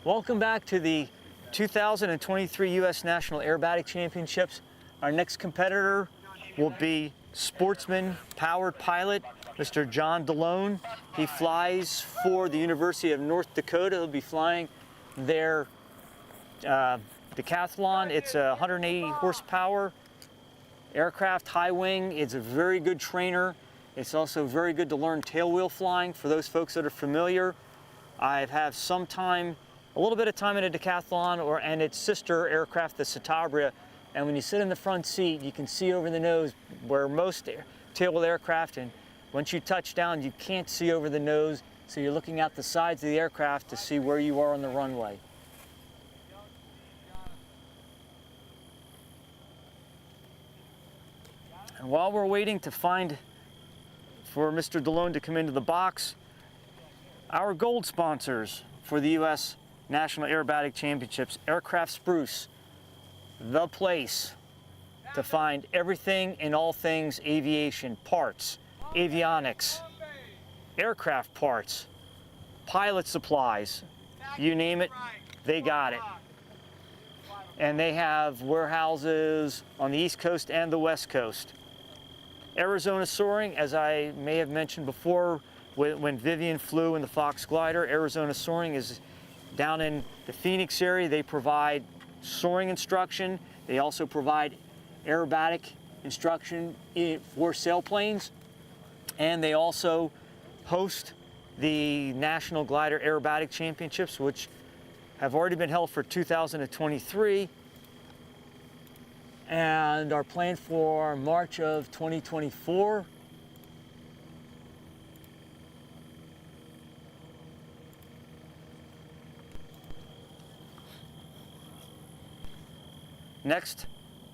Welcome back to the 2023 U.S. National Aerobatic Championships. Our next competitor will be Sportsman powered pilot, Mr. John Delone. He flies for the University of North Dakota. He'll be flying their decathlon. It's a 180 horsepower aircraft, high wing. It's a very good trainer. It's also very good to learn tailwheel flying for those folks that are familiar. I have a little bit of time in a decathlon and its sister aircraft, the Citabria. And when you sit in the front seat, you can see over the nose where most tailwheel aircraft, and once you touch down, you can't see over the nose. So you're looking out the sides of the aircraft to see where you are on the runway. And while we're waiting for Mr. Delone to come into the box, our gold sponsors for the U.S. National Aerobatic Championships, Aircraft Spruce, the place to find everything and all things aviation, parts, avionics, aircraft parts, pilot supplies, you name it, they got it. And they have warehouses on the East Coast and the West Coast. Arizona Soaring, as I may have mentioned before, when Vivian flew in the Fox glider, Arizona Soaring is down in the Phoenix area. They provide soaring instruction. They also provide aerobatic instruction for sailplanes. And they also host the National Glider Aerobatic Championships, which have already been held for 2023 and are planned for March of 2024. Next,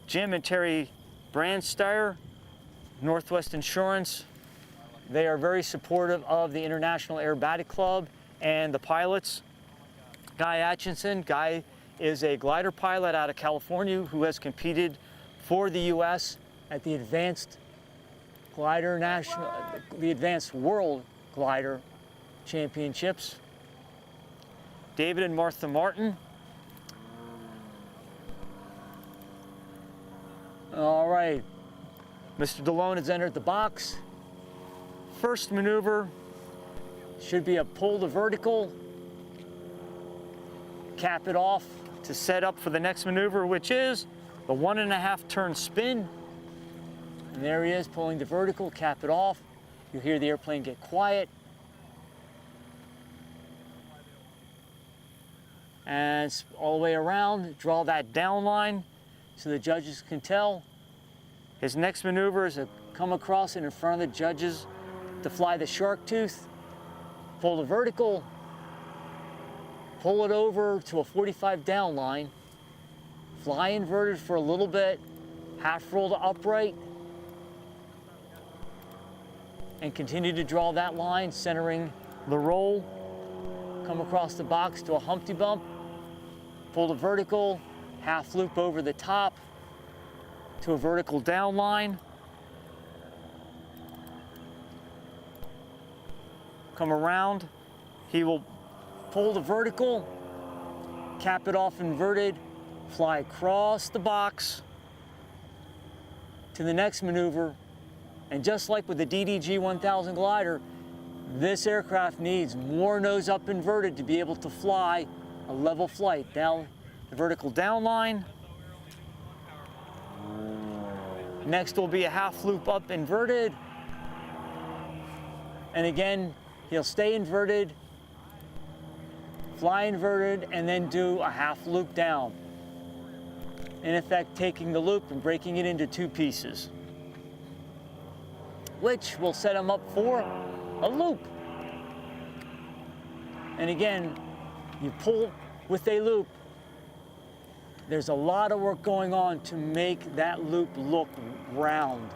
Jim and Terry Brandsteyer, Northwest Insurance. They are very supportive of the International Aerobatic Club and the pilots. Guy Atchison. Guy is a glider pilot out of California who has competed for the U.S. at the Advanced World Glider Championships. David and Martha Martin. All right, Mr. Delone has entered the box. First maneuver should be a pull to vertical, cap it off to set up for the next maneuver, which is the 1.5 turn spin. And there he is, pulling to vertical, cap it off. You'll hear the airplane get quiet. And all the way around, draw that down line so the judges can tell. His next maneuver is to come across and in front of the judges to fly the shark tooth, pull the vertical, pull it over to a 45 down line, fly inverted for a little bit, half roll to upright, and continue to draw that line, centering the roll, come across the box to a Humpty Bump, pull the vertical, half loop over the top to a vertical down line, come around, he will pull the vertical, cap it off inverted, fly across the box to the next maneuver, and just like with the DDG 1000 glider, this aircraft needs more nose up inverted to be able to fly a level flight down the vertical down line. Next will be a half loop up inverted. And again, he'll stay inverted, fly inverted, and then do a half loop down. In effect, taking the loop and breaking it into two pieces, which will set him up for a loop. And again, you pull with a loop. There's a lot of work going on to make that loop look round.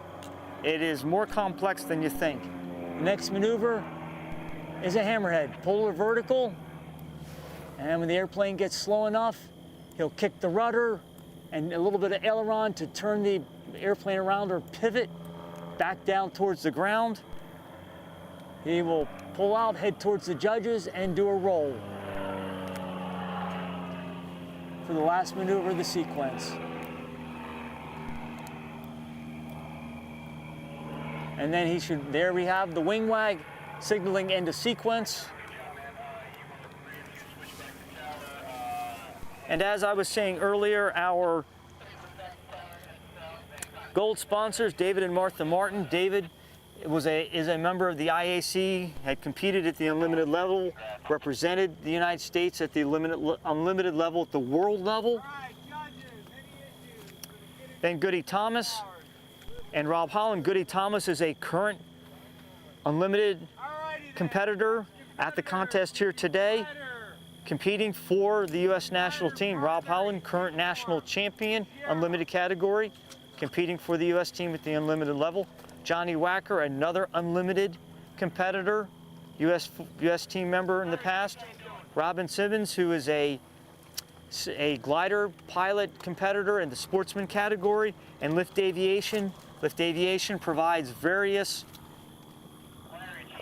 It is more complex than you think. Next maneuver is a hammerhead. Pull her vertical, and when the airplane gets slow enough, he'll kick the rudder and a little bit of aileron to turn the airplane around or pivot back down towards the ground. He will pull out, head towards the judges, and do a roll. for the last maneuver of the sequence. And then he should, there we have the wing wag signaling end of sequence. And as I was saying earlier, our gold sponsors, David and Martha Martin. David is a member of the IAC, had competed at the unlimited level, represented the United States at the unlimited level, at the world level. Then Goody Thomas and Rob Holland. Goody Thomas is a current unlimited competitor at the contest here today, competing for the U.S. national team. Rob Holland, current national champion, unlimited category, competing for the U.S. team at the unlimited level. Johnny Wacker, another unlimited competitor, U.S. team member in the past. Robin Simmons, who is a glider pilot competitor in the Sportsman category, and Lift Aviation. Lift Aviation provides various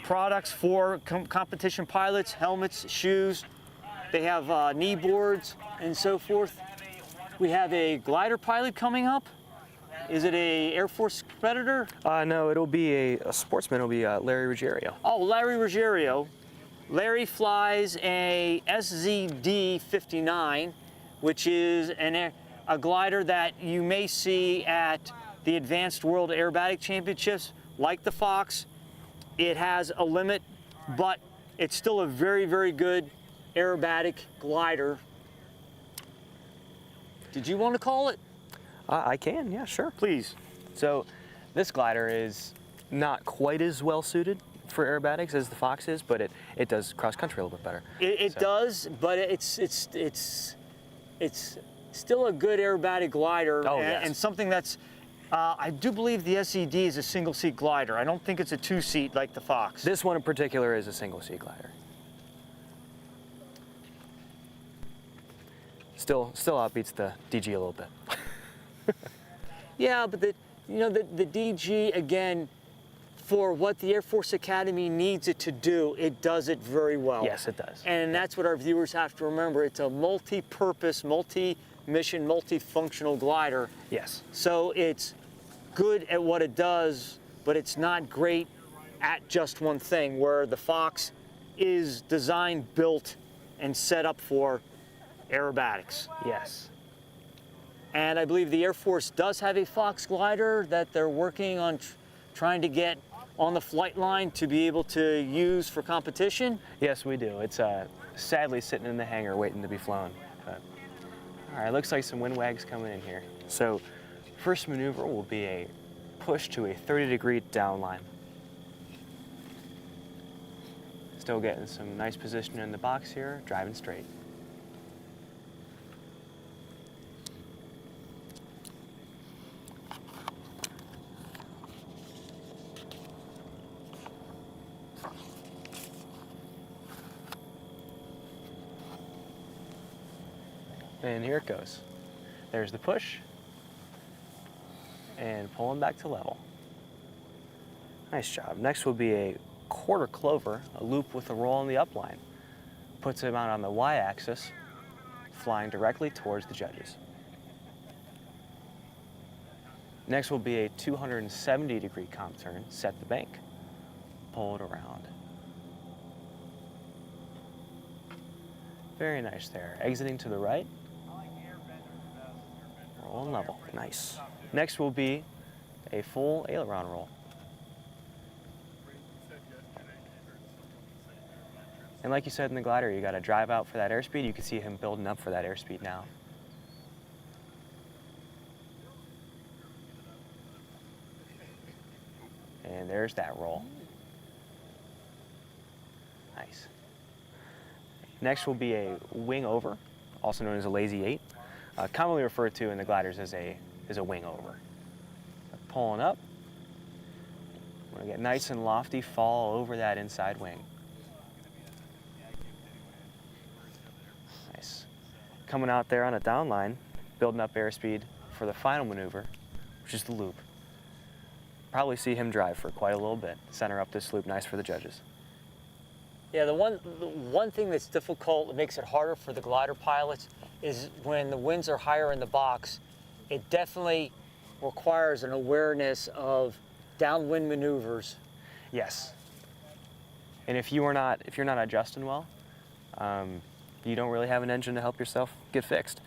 products for competition pilots, helmets, shoes. They have knee boards and so forth. We have a glider pilot coming up. Is it a Air Force competitor? No, it'll be a Sportsman. It'll be Larry Rerio. Oh, Larry Rerio. Larry flies a SZD-59, which is a glider that you may see at the Advanced World Aerobatic Championships, like the Fox. It has a limit, but it's still a very, very good aerobatic glider. Did you want to call it? I can, yeah, sure. Please. So this glider is not quite as well suited for aerobatics as the Fox is, but it does cross country a little bit better. It does, but it's still a good aerobatic glider. Oh, yes. And something that's, I do believe the SED is a single seat glider. I don't think it's a two seat like the Fox. This one in particular is a single seat glider. Still outbeats the DG a little bit. Yeah, but the DG, again, for what the Air Force Academy needs it to do, it does it very well. Yes, it does. And that's what our viewers have to remember. It's a multi-purpose, multi-mission, multi-functional glider. Yes. So it's good at what it does, but it's not great at just one thing, where the Fox is designed, built, and set up for aerobatics. Yes. And I believe the Air Force does have a Fox glider that they're working on trying to get on the flight line to be able to use for competition. Yes, we do. It's sadly sitting in the hangar waiting to be flown. But, all right, looks like some wind wags coming in here. So first maneuver will be a push to a 30-degree downline. Still getting some nice position in the box here, driving straight. And here it goes. There's the push, and pulling back to level. Nice job. Next will be a quarter clover, a loop with a roll on the upline. Puts him out on the y-axis, flying directly towards the judges. Next will be a 270-degree comp turn, set the bank, pull it around. Very nice there. Exiting to the right. Roll and level. Nice. Next will be a full aileron roll. And like you said in the glider, you got to drive out for that airspeed. You can see him building up for that airspeed now. And there's that roll. Nice. Next will be a wing over, also known as a lazy 8. Commonly referred to in the gliders as a wing over. Pulling up. We're gonna get nice and lofty, fall over that inside wing. Nice. Coming out there on a downline, building up airspeed for the final maneuver, which is the loop. Probably see him drive for quite a little bit. Center up this loop, nice for the judges. Yeah, the one thing that's difficult, that makes it harder for the glider pilots, is when the winds are higher in the box, it definitely requires an awareness of downwind maneuvers. Yes. And if you're not adjusting well, you don't really have an engine to help yourself get fixed.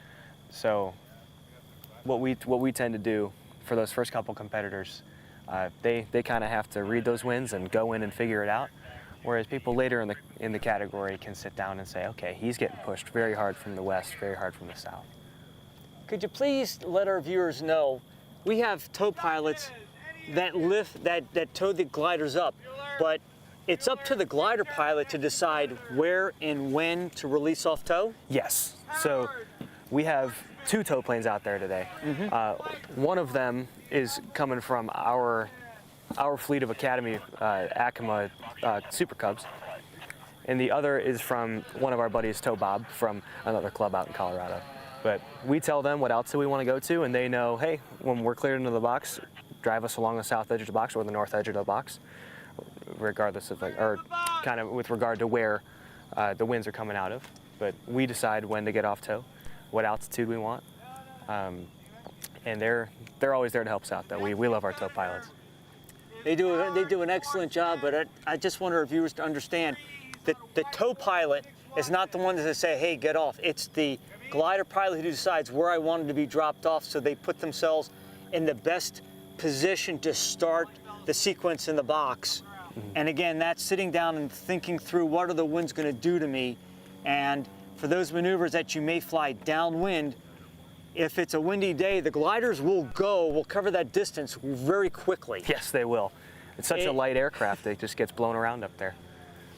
So what we tend to do for those first couple competitors, they kind of have to read those winds and go in and figure it out. Whereas people later in the category can sit down and say, okay, he's getting pushed very hard from the west, very hard from the south. Could you please let our viewers know, we have tow pilots that that tow the gliders up, but it's up to the glider pilot to decide where and when to release off tow? Yes. So we have 2 tow planes out there today. One of them is coming from our fleet of Academy Acima Super Cubs, and the other is from one of our buddies, Tow Bob, from another club out in Colorado. But we tell them what altitude we want to go to, and they know, hey, when we're cleared into the box, drive us along the south edge of the box or the north edge of the box, regardless of or kind of with regard to where the winds are coming out of. But we decide when to get off tow, what altitude we want, and they're always there to help us out. Though we love our tow pilots. They do an excellent job, but I just want our viewers to understand that the tow pilot is not the one to say, hey, get off. It's the glider pilot who decides where I want it to be dropped off, so they put themselves in the best position to start the sequence in the box. And again, that's sitting down and thinking through what are the winds going to do to me. And for those maneuvers that you may fly downwind, if it's a windy day, the gliders will cover that distance very quickly. Yes, they will. It's such a light aircraft, it just gets blown around up there.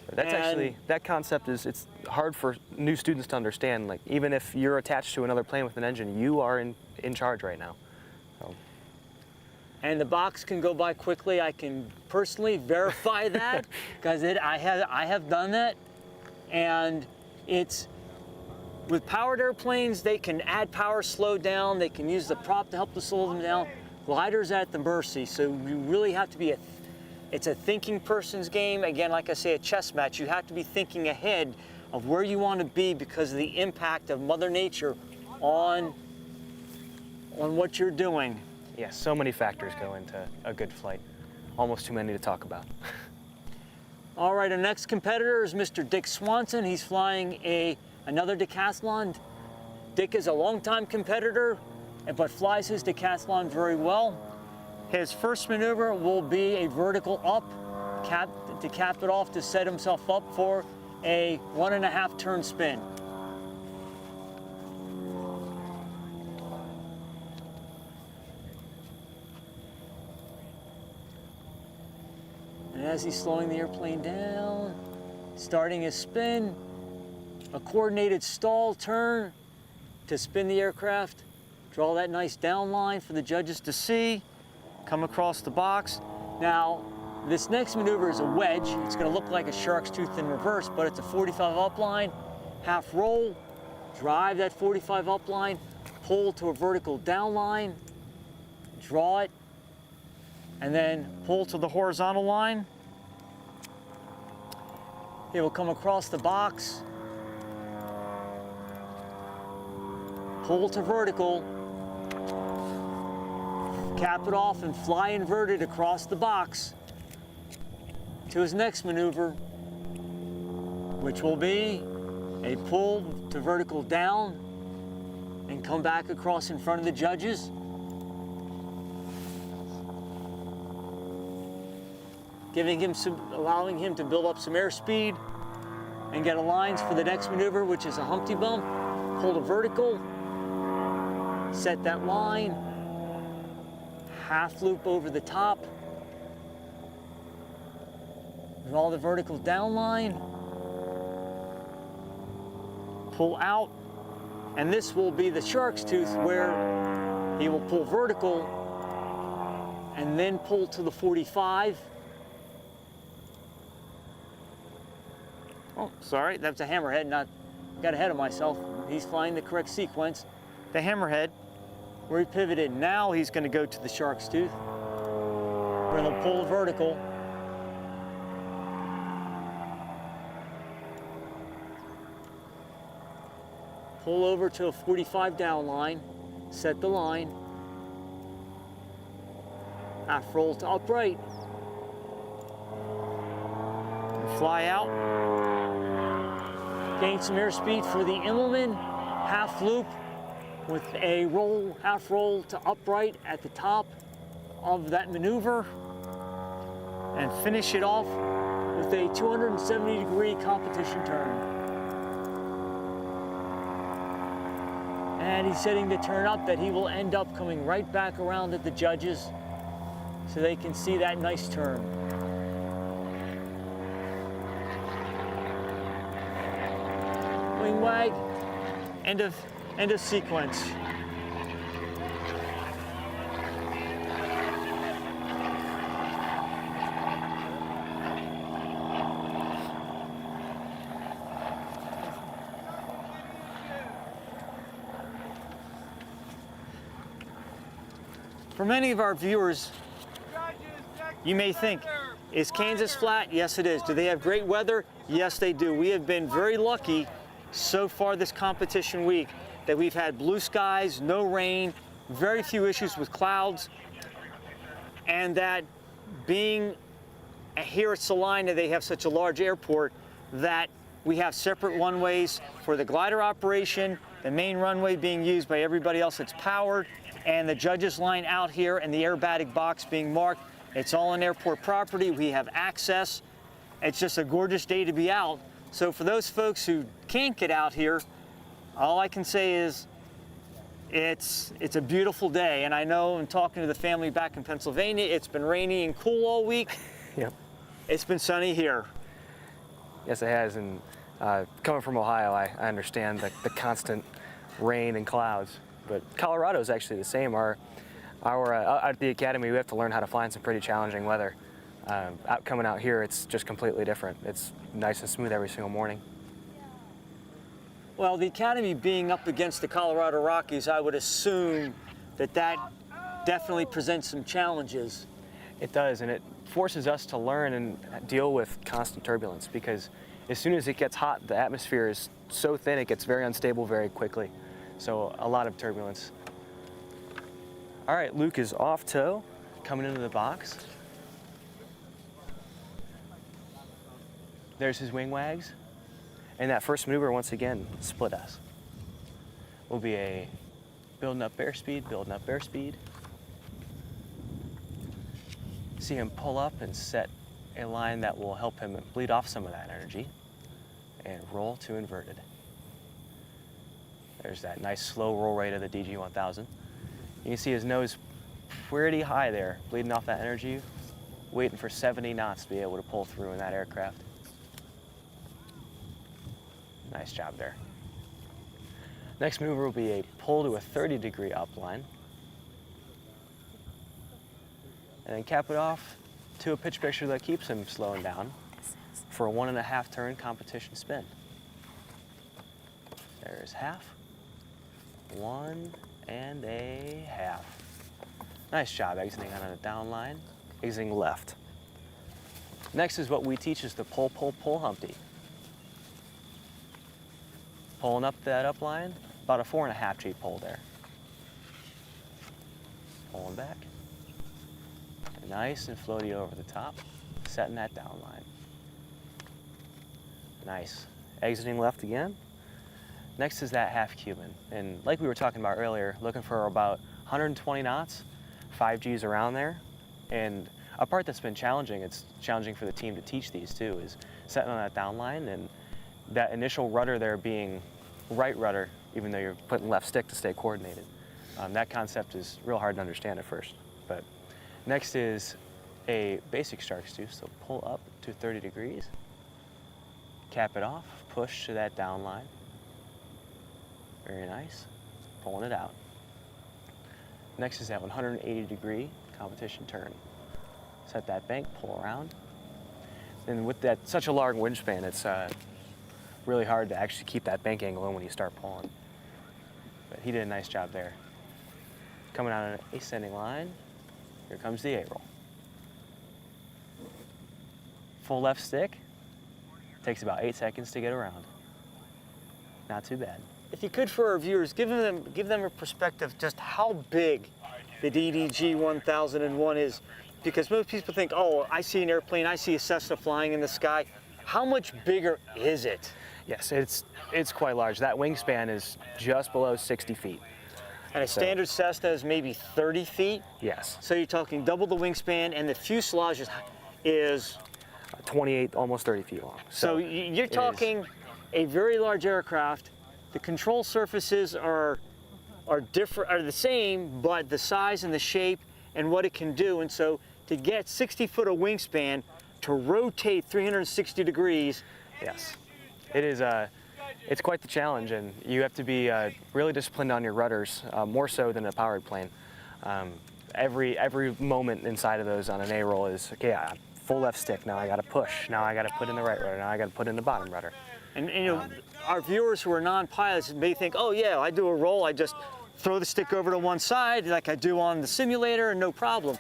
But that's actually, that concept it's hard for new students to understand. Like, even if you're attached to another plane with an engine, you are in charge right now. So. And the box can go by quickly. I can personally verify that because I have done that. And it's, with powered airplanes, they can add power, slow down. They can use the prop to help to slow them down. Gliders at the mercy. So you really have to be it's a thinking person's game. Again, like I say, a chess match. You have to be thinking ahead of where you want to be because of the impact of Mother Nature on what you're doing. Yeah, so many factors go into a good flight. Almost too many to talk about. All right, our next competitor is Mr. Dick Swanson. He's flying another decathlon. Dick is a longtime competitor, but flies his decathlon very well. His first maneuver will be a vertical up, to cap it off to set himself up for a 1.5 turn spin. And as he's slowing the airplane down, starting his spin, a coordinated stall turn to spin the aircraft, draw that nice down line for the judges to see, come across the box. Now, this next maneuver is a wedge. It's going to look like a shark's tooth in reverse, but it's a 45 up line, half roll, drive that 45 up line, pull to a vertical down line, draw it, and then pull to the horizontal line. It will come across the box, pull to vertical, cap it off and fly inverted across the box to his next maneuver, which will be a pull to vertical down and come back across in front of the judges. Allowing him to build up some airspeed and get lines for the next maneuver, which is a Humpty Bump. Pull to vertical, set that line, half loop over the top, draw the vertical down line, pull out, and this will be the shark's tooth where he will pull vertical and then pull to the 45. Oh, sorry, that's a hammerhead, got ahead of myself. He's flying the correct sequence. The hammerhead, where he pivoted. Now he's going to go to the shark's tooth. We're going to pull vertical. pull over to a 45 down line, set the line, half roll to upright, and fly out. Gain some airspeed for the Immelman, half loop with a roll, half roll to upright at the top of that maneuver, and finish it off with a 270-degree competition turn. And he's setting the turn up that he will end up coming right back around at the judges so they can see that nice turn. Wing wag, end of sequence. For many of our viewers, you may think, is Kansas flat? Yes, it is. Do they have great weather? Yes, they do. We have been very lucky so far this competition week that we've had blue skies, no rain, very few issues with clouds, and that being here at Salina, they have such a large airport that we have separate runways for the glider operation, the main runway being used by everybody else that's powered, and the judges line out here and the aerobatic box being marked. It's all on airport property. We have access. It's just a gorgeous day to be out. So for those folks who can't get out here, all I can say is it's a beautiful day. And I know in talking to the family back in Pennsylvania, it's been rainy and cool all week. Yep. It's been sunny here. Yes, it has. And coming from Ohio, I understand the constant rain and clouds. But Colorado is actually the same. Out at the academy, we have to learn how to fly in some pretty challenging weather. Coming out here, it's just completely different. It's nice and smooth every single morning. Well, the academy being up against the Colorado Rockies, I would assume that definitely presents some challenges. It does, and it forces us to learn and deal with constant turbulence, because as soon as it gets hot, the atmosphere is so thin, it gets very unstable very quickly. So a lot of turbulence. All right, Luke is off tow, coming into the box. There's his wing wags. And that first maneuver, once again, split us. Will be a building up airspeed. See him pull up and set a line that will help him bleed off some of that energy. And roll to inverted. There's that nice slow roll rate of the DG-1000. You can see his nose pretty high there, bleeding off that energy, waiting for 70 knots to be able to pull through in that aircraft. Nice job there. Next maneuver will be a pull to a 30-degree upline. And then cap it off to a pitch picture that keeps him slowing down for a 1.5 turn competition spin. There's half. 1.5. Nice job exiting on a down line, exiting left. Next is what we teach is the pull, Humpty. Pulling up that up line, about a 4.5 G pull there. Pulling back. Nice and floaty over the top, setting that down line. Nice. Exiting left again. Next is that half Cuban. And like we were talking about earlier, looking for about 120 knots, 5 Gs around there. And a part that's been challenging, it's challenging for the team to teach these too, is setting on that down line and that initial rudder there being right rudder, even though you're putting left stick to stay coordinated. That concept is real hard to understand at first. But next is a basic shark's tooth, so pull up to 30 degrees, cap it off, push to that down line. Very nice, pulling it out. Next is that 180-degree competition turn. Set that bank, pull around. And with that such a large wingspan, it's really hard to actually keep that bank angle in when you start pulling. But he did a nice job there. Coming out on an ascending line, here comes the A-roll. Full left stick, takes about 8 seconds to get around. Not too bad. if you could, for our viewers, give them a perspective just how big the DDG 1001 is, because most people think, oh, I see an airplane, I see a Cessna flying in the sky. How much bigger is it? Yes, it's quite large. That wingspan is just below 60 feet. And a standard Cessna is maybe 30 feet? Yes. So you're talking double the wingspan, and the fuselage is 28, almost 30 feet long. So you're talking a very large aircraft. The control surfaces are different, are the same, but the size and the shape and what it can do. And so to get 60 foot of wingspan to rotate 360 degrees. Yes, it is. It's quite the challenge, and you have to be really disciplined on your rudders, more so than a powered plane. Every moment inside of those on an A roll is, okay, full left stick, now I got to push, now I got to put in the right rudder, now I got to put in the bottom rudder. And you know, our viewers who are non-pilots may think, oh yeah, I do a roll, I just throw the stick over to one side like I do on the simulator and no problem.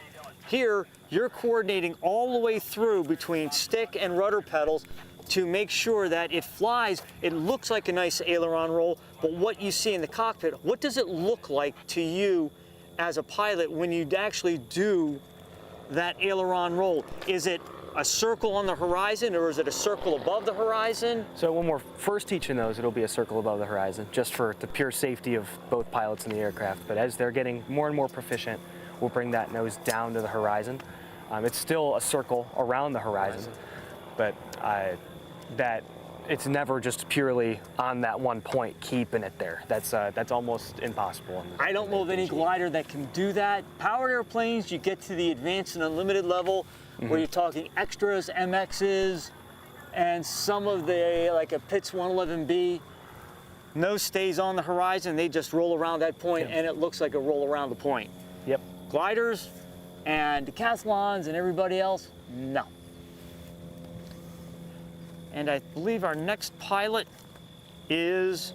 Here, you're coordinating all the way through between stick and rudder pedals to make sure that it flies. It looks like a nice aileron roll, but what you see in the cockpit, what does it look like to you as a pilot when you actually do that aileron roll? Is it a circle on the horizon, or is it a circle above the horizon? So when we're first teaching those, it'll be a circle above the horizon, just for the pure safety of both pilots in the aircraft. But as they're getting more and more proficient, we'll bring that nose down to the horizon. It's still a circle around the horizon, but that it's never just purely on that one point, keeping it there. That's almost impossible. I don't know of any glider that can do that. Powered airplanes, you get to the advanced and unlimited level, where you're talking extras, MXs, and some of the, like a Pitts 111B, nose stays on the horizon, they just roll around that point, and it looks like a roll around the point. Yep. Gliders and decathlons and everybody else, no. And I believe our next pilot is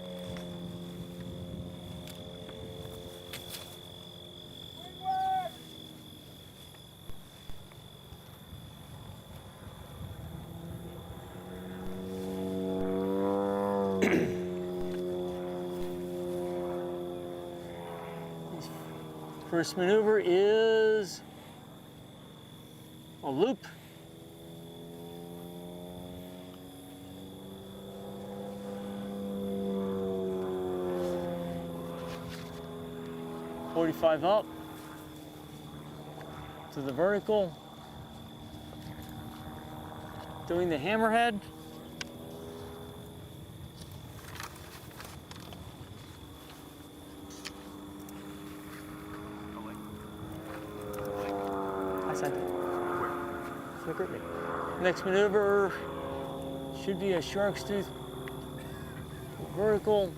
first maneuver is a loop. .45 up to the vertical, doing the hammerhead. I sent it. Flicker at me. Next maneuver should be a shark's tooth. Vertical.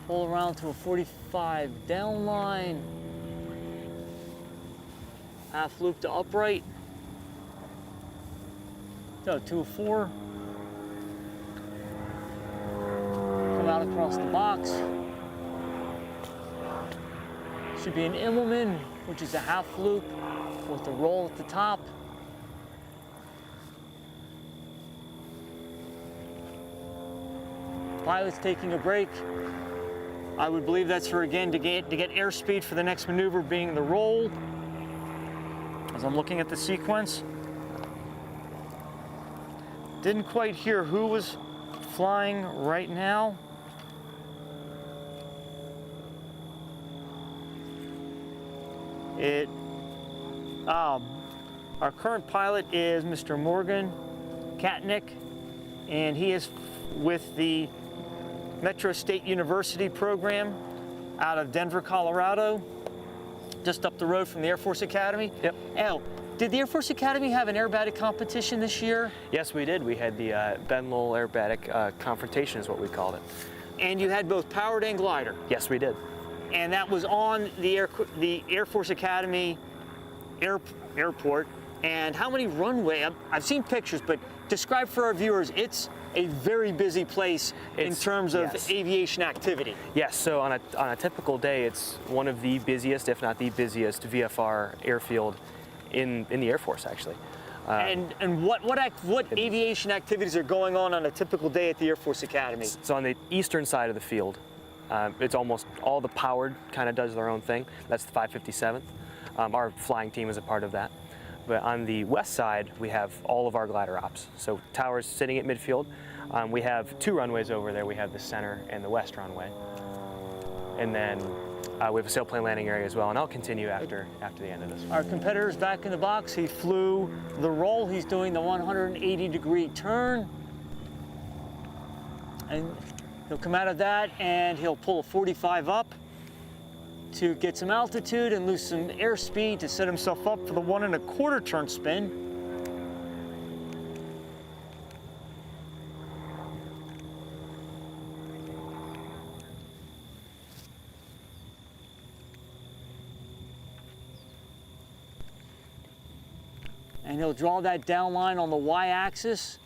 Pull around to a 45 down line. Half loop to upright. No, to a 4. Come out across the box. Should be an Immelman, which is a half loop with the roll at the top. Pilot's taking a break. I would believe that's for, again, to get airspeed for the next maneuver, being the roll. As I'm looking at the sequence. Didn't quite hear who was flying right now. Our current pilot is Mr. Morgan Katnik, and he is with the Metro State University program out of Denver, Colorado, just up the road from the Air Force Academy. Yep. Al, did the Air Force Academy have an aerobatic competition this year? Yes, we did. We had the Ben Lowell aerobatic confrontation is what we called it. And you had both powered and glider? Yes, we did. And that was on the Air Force Academy airport. And how many runway? I've seen pictures, but describe for our viewers, it's a very busy place in terms of aviation activity. Yes, so on a typical day, it's one of the busiest, if not the busiest, VFR airfield in the Air Force, actually. And what aviation activities are going on a typical day at the Air Force Academy? So on the eastern side of the field, it's almost all the powered kind of does their own thing. That's the 557th. Our flying team is a part of that. But on the west side, we have all of our glider ops. So towers sitting at midfield. We have 2 runways over there. We have the center and the west runway. And then we have a sailplane landing area as well, and I'll continue after the end of this one. Our competitor's back in the box. He flew the roll. He's doing the 180-degree turn. And he'll come out of that, and he'll pull a 45 up to get some altitude and lose some airspeed to set himself up for the 1 1/4 turn spin. And he'll draw that down line on the y-axis.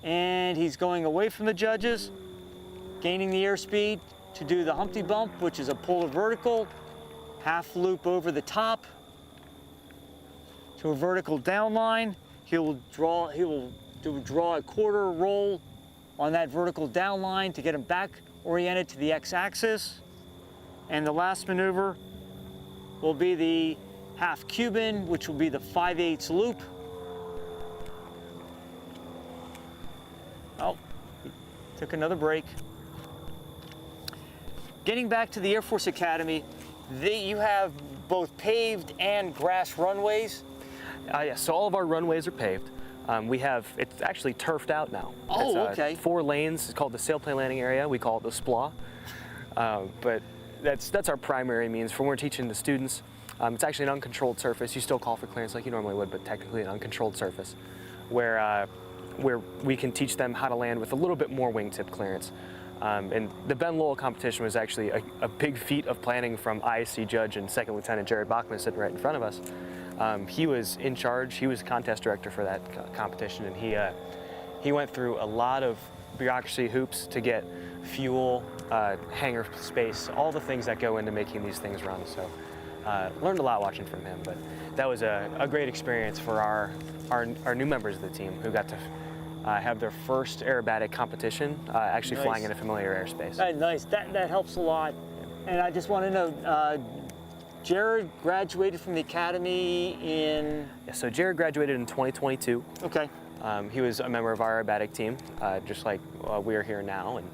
And he's going away from the judges, gaining the airspeed to do the Humpty Bump, which is a polar vertical, half loop over the top to a vertical down line. He will draw a quarter roll on that vertical down line to get him back oriented to the x-axis. And the last maneuver will be the half Cuban, which will be the 5/8 loop. Oh, he took another break. Getting back to the Air Force Academy, you have both paved and grass runways. Yes, so all of our runways are paved. It's actually turfed out now. Oh, it's, okay. 4 lanes. It's called the sailplane landing area. We call it the SPLA. But that's our primary means for when we're teaching the students. It's actually an uncontrolled surface. You still call for clearance like you normally would, but technically an uncontrolled surface where we can teach them how to land with a little bit more wingtip clearance. And the Ben Lowell competition was actually a big feat of planning from ISC judge and Second Lieutenant Jared Bachman sitting right in front of us. He was in charge. He was contest director for that competition, and he went through a lot of bureaucracy hoops to get fuel, hangar space, all the things that go into making these things run. So learned a lot watching from him, but that was a great experience for our new members of the team who got to have their first aerobatic competition, actually Nice. Flying in a familiar airspace. Nice, that helps a lot. And I just want to know, Jared graduated from the academy in... Yeah, so Jared graduated in 2022. Okay. He was a member of our aerobatic team, just like we are here now, and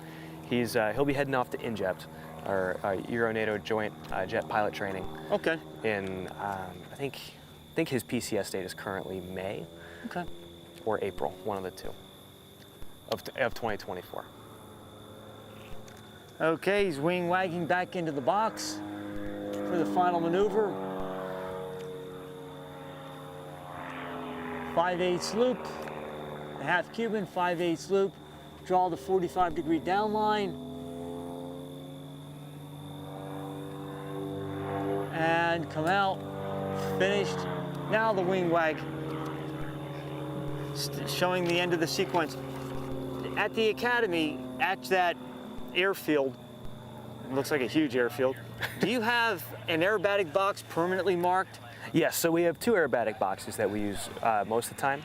he'll be heading off to INJET, our Euro-NATO joint jet pilot training. Okay. In I think his PCS date is currently May. Okay. Or April, one of the two, of 2024. Okay, he's wing wagging back into the box for the final maneuver. 5/8 loop, the half Cuban, 5/8 loop, draw the 45-degree down line. And come out, finished. Now the wing wag. Showing the end of the sequence. At the academy, at that airfield, it looks like a huge airfield, do you have an aerobatic box permanently marked? Yes, so we have 2 aerobatic boxes that we use most of the time.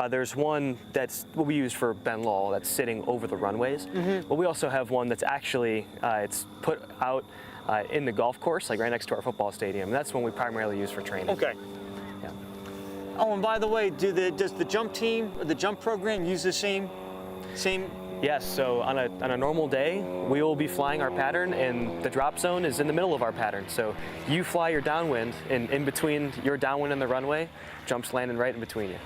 There's one that's what we use for Ben Lowell that's sitting over the runways, but we also have one that's actually, it's put out in the golf course, like right next to our football stadium. That's one we primarily use for training. Okay. Yeah. Oh, and by the way, does the jump team or the jump program use the same? Yes, so on a normal day, we will be flying our pattern, and the drop zone is in the middle of our pattern. So you fly your downwind, and in between your downwind and the runway, jumps landing right in between you.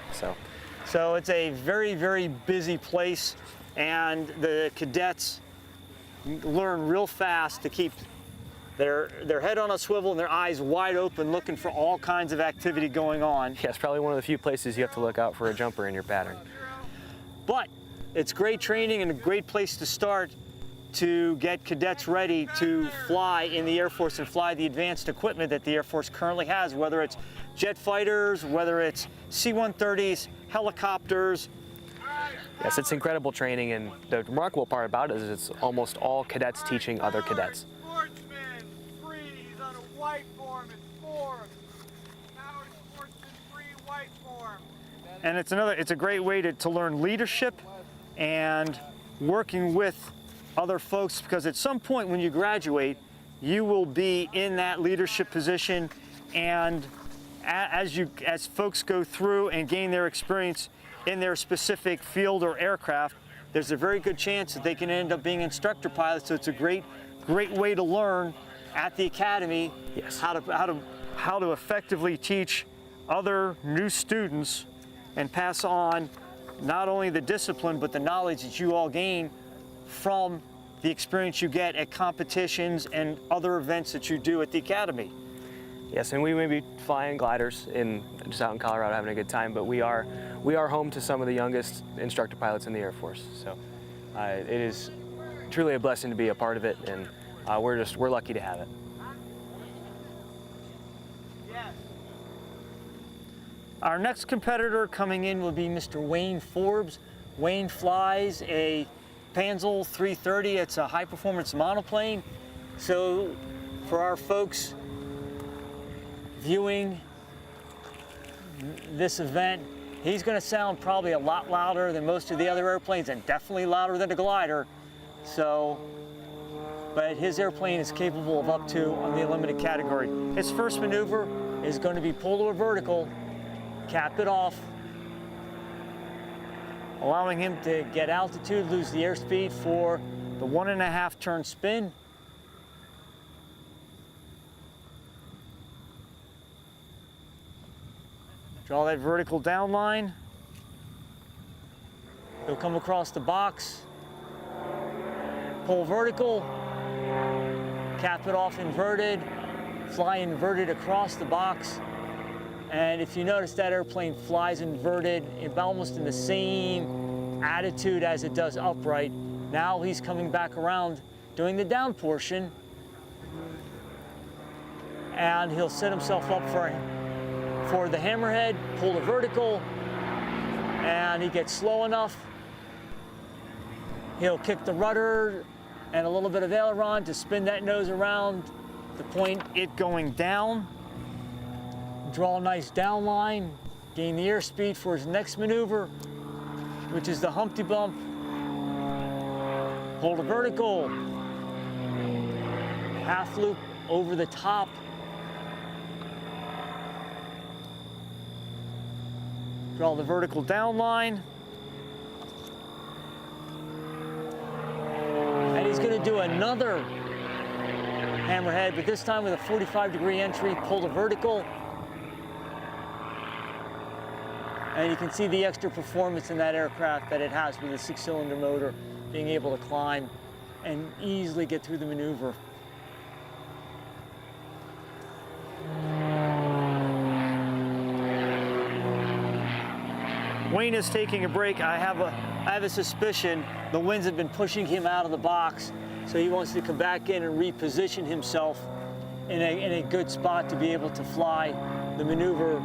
So it's a very, very busy place, and the cadets learn real fast to keep their head on a swivel and their eyes wide open, looking for all kinds of activity going on. Yeah, it's probably one of the few places you have to look out for a jumper in your pattern. But it's great training and a great place to start to get cadets ready to fly in the Air Force and fly the advanced equipment that the Air Force currently has, whether it's jet fighters, whether it's C-130s, helicopters. Yes, it's incredible training, and the remarkable part about it is it's almost all cadets teaching other cadets. Sportsman, freeze on a white form and Forbes. Powered Sportsman, free white form. And it's a great way to learn leadership and working with other folks, because at some point when you graduate, you will be in that leadership position, and as folks go through and gain their experience in their specific field or aircraft, there's a very good chance that they can end up being instructor pilots. So it's a great way to learn at the academy. Yes. How to effectively teach other new students and pass on not only the discipline but the knowledge that you all gain from the experience you get at competitions and other events that you do at the academy. Yes, and we may be flying gliders just out in Colorado having a good time, but we are home to some of the youngest instructor pilots in the Air Force. So it is truly a blessing to be a part of it, and we're lucky to have it. Our next competitor coming in will be Mr. Wayne Forbes. Wayne flies a Panzel 330. It's a high-performance monoplane. So for our folks viewing this event, he's going to sound probably a lot louder than most of the other airplanes, and definitely louder than a glider. So, but his airplane is capable of up to on the unlimited category. His first maneuver is going to be pull to a vertical, cap it off, allowing him to get altitude, lose the airspeed for the 1.5 turn spin. Draw that vertical down line. He'll come across the box, pull vertical, cap it off inverted, fly inverted across the box. And if you notice, that airplane flies inverted, almost in the same attitude as it does upright. Now he's coming back around doing the down portion, and he'll set himself up for the hammerhead, pull the vertical, and he gets slow enough. He'll kick the rudder and a little bit of aileron to spin that nose around to point it going down. Draw a nice down line, gain the airspeed for his next maneuver, which is the Humpty Bump. Hold a vertical, half loop over the top. Draw the vertical down line. And he's going to do another hammerhead, but this time with a 45-degree entry, pull the vertical. And you can see the extra performance in that aircraft that it has with a 6-cylinder motor, being able to climb and easily get through the maneuver. Wayne is taking a break. I have a suspicion the winds have been pushing him out of the box, so he wants to come back in and reposition himself in a good spot to be able to fly the maneuver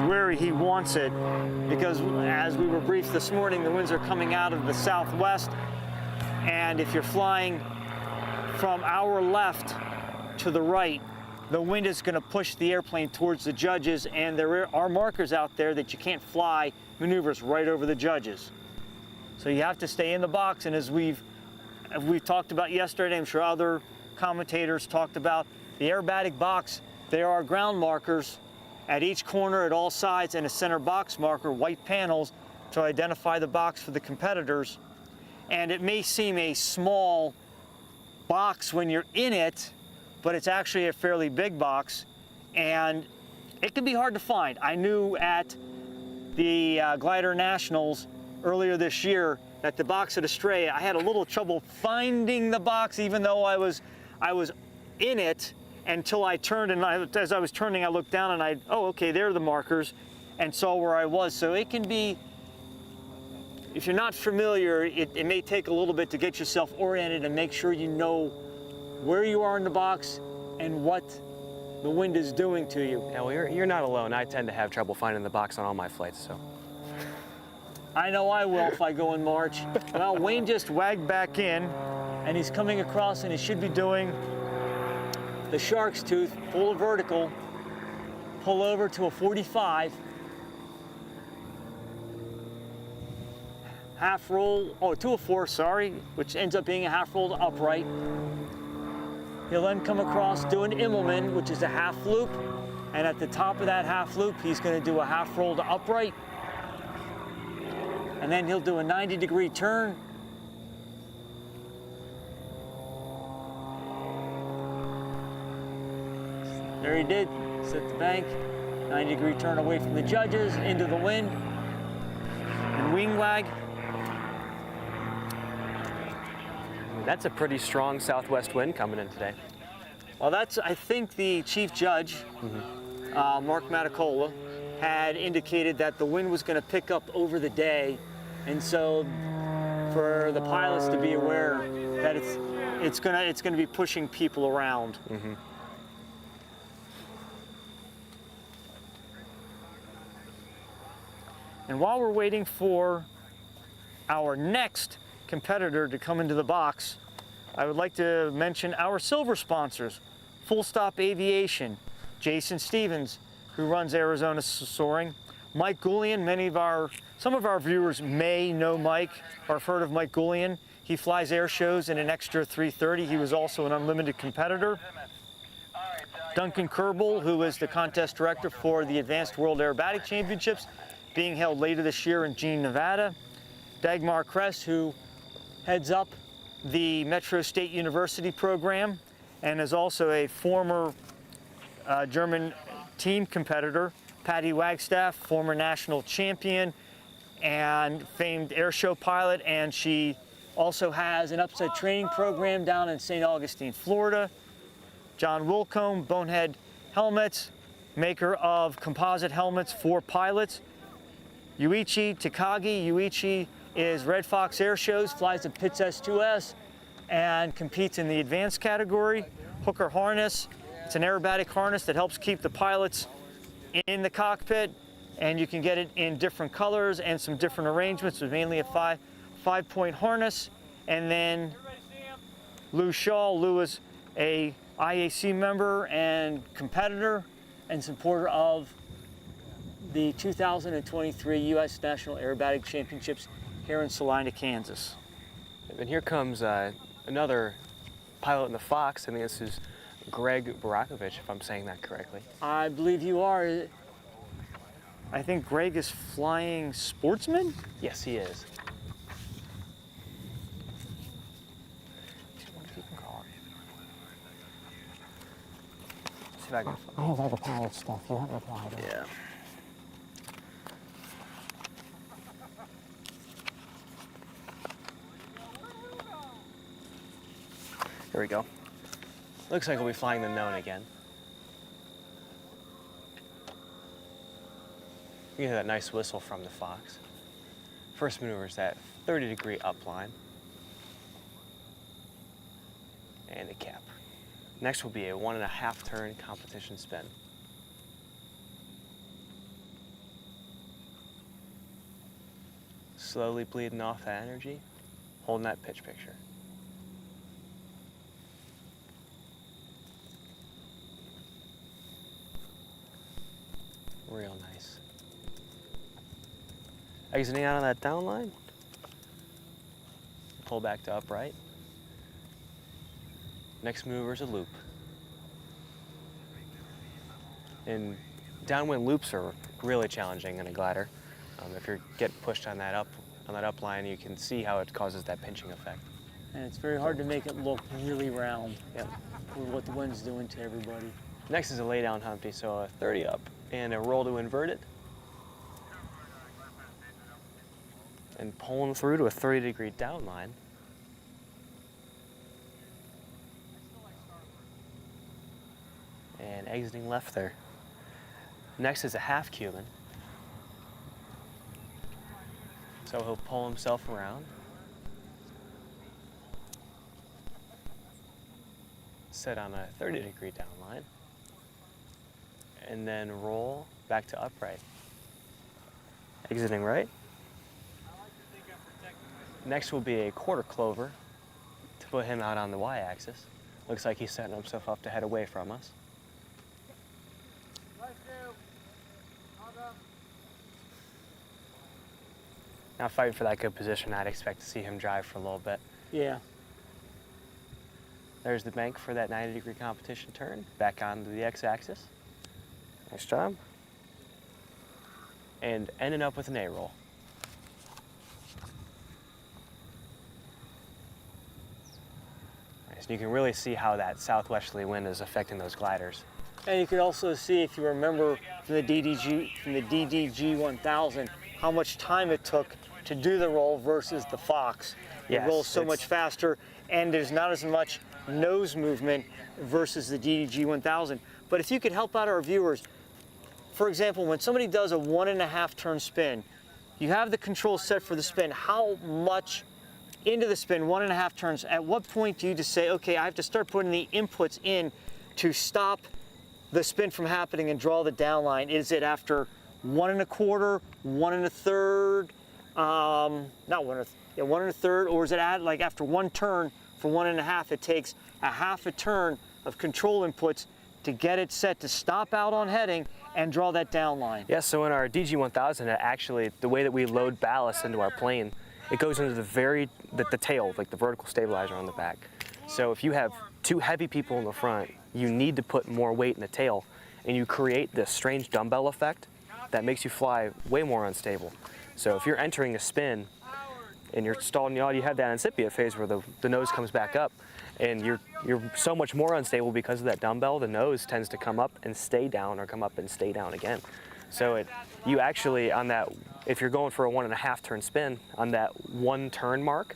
where he wants it, because as we were briefed this morning, the winds are coming out of the southwest, and if you're flying from our left to the right, the wind is going to push the airplane towards the judges, and there are markers out there that you can't fly maneuvers right over the judges. So you have to stay in the box, and as we've talked about yesterday, I'm sure other commentators talked about, the aerobatic box, there are ground markers at each corner, at all sides, and a center box marker, white panels, to identify the box for the competitors. And it may seem a small box when you're in it, but it's actually a fairly big box, and it can be hard to find. I knew at the Glider Nationals earlier this year that the box at Estrella, I had a little trouble finding the box, even though I was in it, until I turned, and as I was turning, I looked down and oh, okay, there are the markers, and saw where I was. So it can be, if you're not familiar, it may take a little bit to get yourself oriented and make sure you know where you are in the box and what the wind is doing to you. Yeah, well, you're not alone. I tend to have trouble finding the box on all my flights, so. I know I will if I go in March. Well, Wayne just wagged back in, and he's coming across, and he should be doing the shark's tooth, pull a vertical, pull over to a 45, half roll, oh, to a 4, sorry, which ends up being a half roll to upright. He'll then come across, do an Immelman, which is a half loop. And at the top of that half loop, he's going to do a half roll to upright. And then he'll do a 90-degree turn. There he did, set the bank, 90-degree turn away from the judges, into the wind, and wing wag. That's a pretty strong southwest wind coming in today. Well, that's, I think the chief judge, Mark Matacola, had indicated that the wind was going to pick up over the day, and so for the pilots to be aware that it's going to be pushing people around. And while we're waiting for our next competitor to come into the box, I would like to mention our silver sponsors, Full Stop Aviation, Jason Stevens, who runs Arizona Soaring, Mike Goulian. Some of our viewers may know Mike or have heard of Mike Goulian. He flies air shows in an extra 330. He was also an unlimited competitor. Duncan Kerbel, who is the contest director for the Advanced World Aerobatic Championships, being held later this year in Jean, Nevada. Dagmar Kress, who heads up the Metro State University program and is also a former German team competitor. Patty Wagstaff, former national champion and famed airshow pilot, and she also has an upside training program down in St. Augustine, Florida. John Wilcombe, Bonehead Helmets, maker of composite helmets for pilots. Yuichi Takagi. Yuichi is Red Fox Air Shows, flies the Pitts S2S, and competes in the advanced category. Hooker Harness. It's an aerobatic harness that helps keep the pilots in the cockpit, and you can get it in different colors and some different arrangements, with mainly a five-point harness. And then Lou Shaw. Lou is a IAC member and competitor and supporter of the 2023 U.S. National Aerobatic Championships here in Salina, Kansas. And here comes another pilot in the Fox. I think this is Greg Barovich, if I'm saying that correctly. I believe you are. I think Greg is flying Sportsman? Yes, he is. See if I can. I have all the pilot stuff. You haven't replied. Yeah. Here we go. Looks like we'll be flying the known again. You hear that nice whistle from the Fox. First maneuver is that 30-degree upline. And a cap. Next will be a 1.5 turn competition spin. Slowly bleeding off that energy, holding that pitch picture. Real nice. Exiting out on that down line. Pull back to upright. Next maneuver is a loop. And downwind loops are really challenging in a glider. If you get pushed on that up line, you can see how it causes that pinching effect. And it's very hard to make it look really round. Yep. With what the wind's doing to everybody. Next is a lay down humpy, so a 30 up and a roll to invert it. And pulling through to a 30-degree down line. And exiting left there. Next is a half Cuban. So he'll pull himself around. Set on a 30-degree down line. And then roll back to upright. Exiting right. Next will be a quarter clover to put him out on the y-axis. Looks like he's setting himself up to head away from us. Now fighting for that good position, I'd expect to see him drive for a little bit. Yeah. There's the bank for that 90-degree competition turn, back onto the x-axis. Nice job. And ending up with an A-roll. Nice. And you can really see how that southwesterly wind is affecting those gliders. And you can also see, if you remember from the DDG 1000, how much time it took to do the roll versus the Fox. Yes, it rolls so much faster, and there's not as much nose movement versus the DDG 1000. But if you could help out our viewers, for example, when somebody does a 1.5 turn spin, you have the control set for the spin. How much into the spin, 1.5 turns, at what point do you just say, okay, I have to start putting the inputs in to stop the spin from happening and draw the down line? Is it after 1.25, 1.33, not 1.33, or is it at like after one turn for 1.5? It takes a half a turn of control inputs to get it set to stop out on heading and draw that down line. Yeah, so in our DG1000, actually, the way that we load ballast into our plane, it goes into the tail, like the vertical stabilizer on the back. So if you have two heavy people in the front, you need to put more weight in the tail, and you create this strange dumbbell effect that makes you fly way more unstable. So if you're entering a spin and you're stalling, you have that incipient phase where the nose comes back up, and you're so much more unstable because of that dumbbell. The nose tends to come up and stay down, or come up and stay down again. So you actually, on that, if you're going for a 1.5 turn spin, on that 1 turn mark,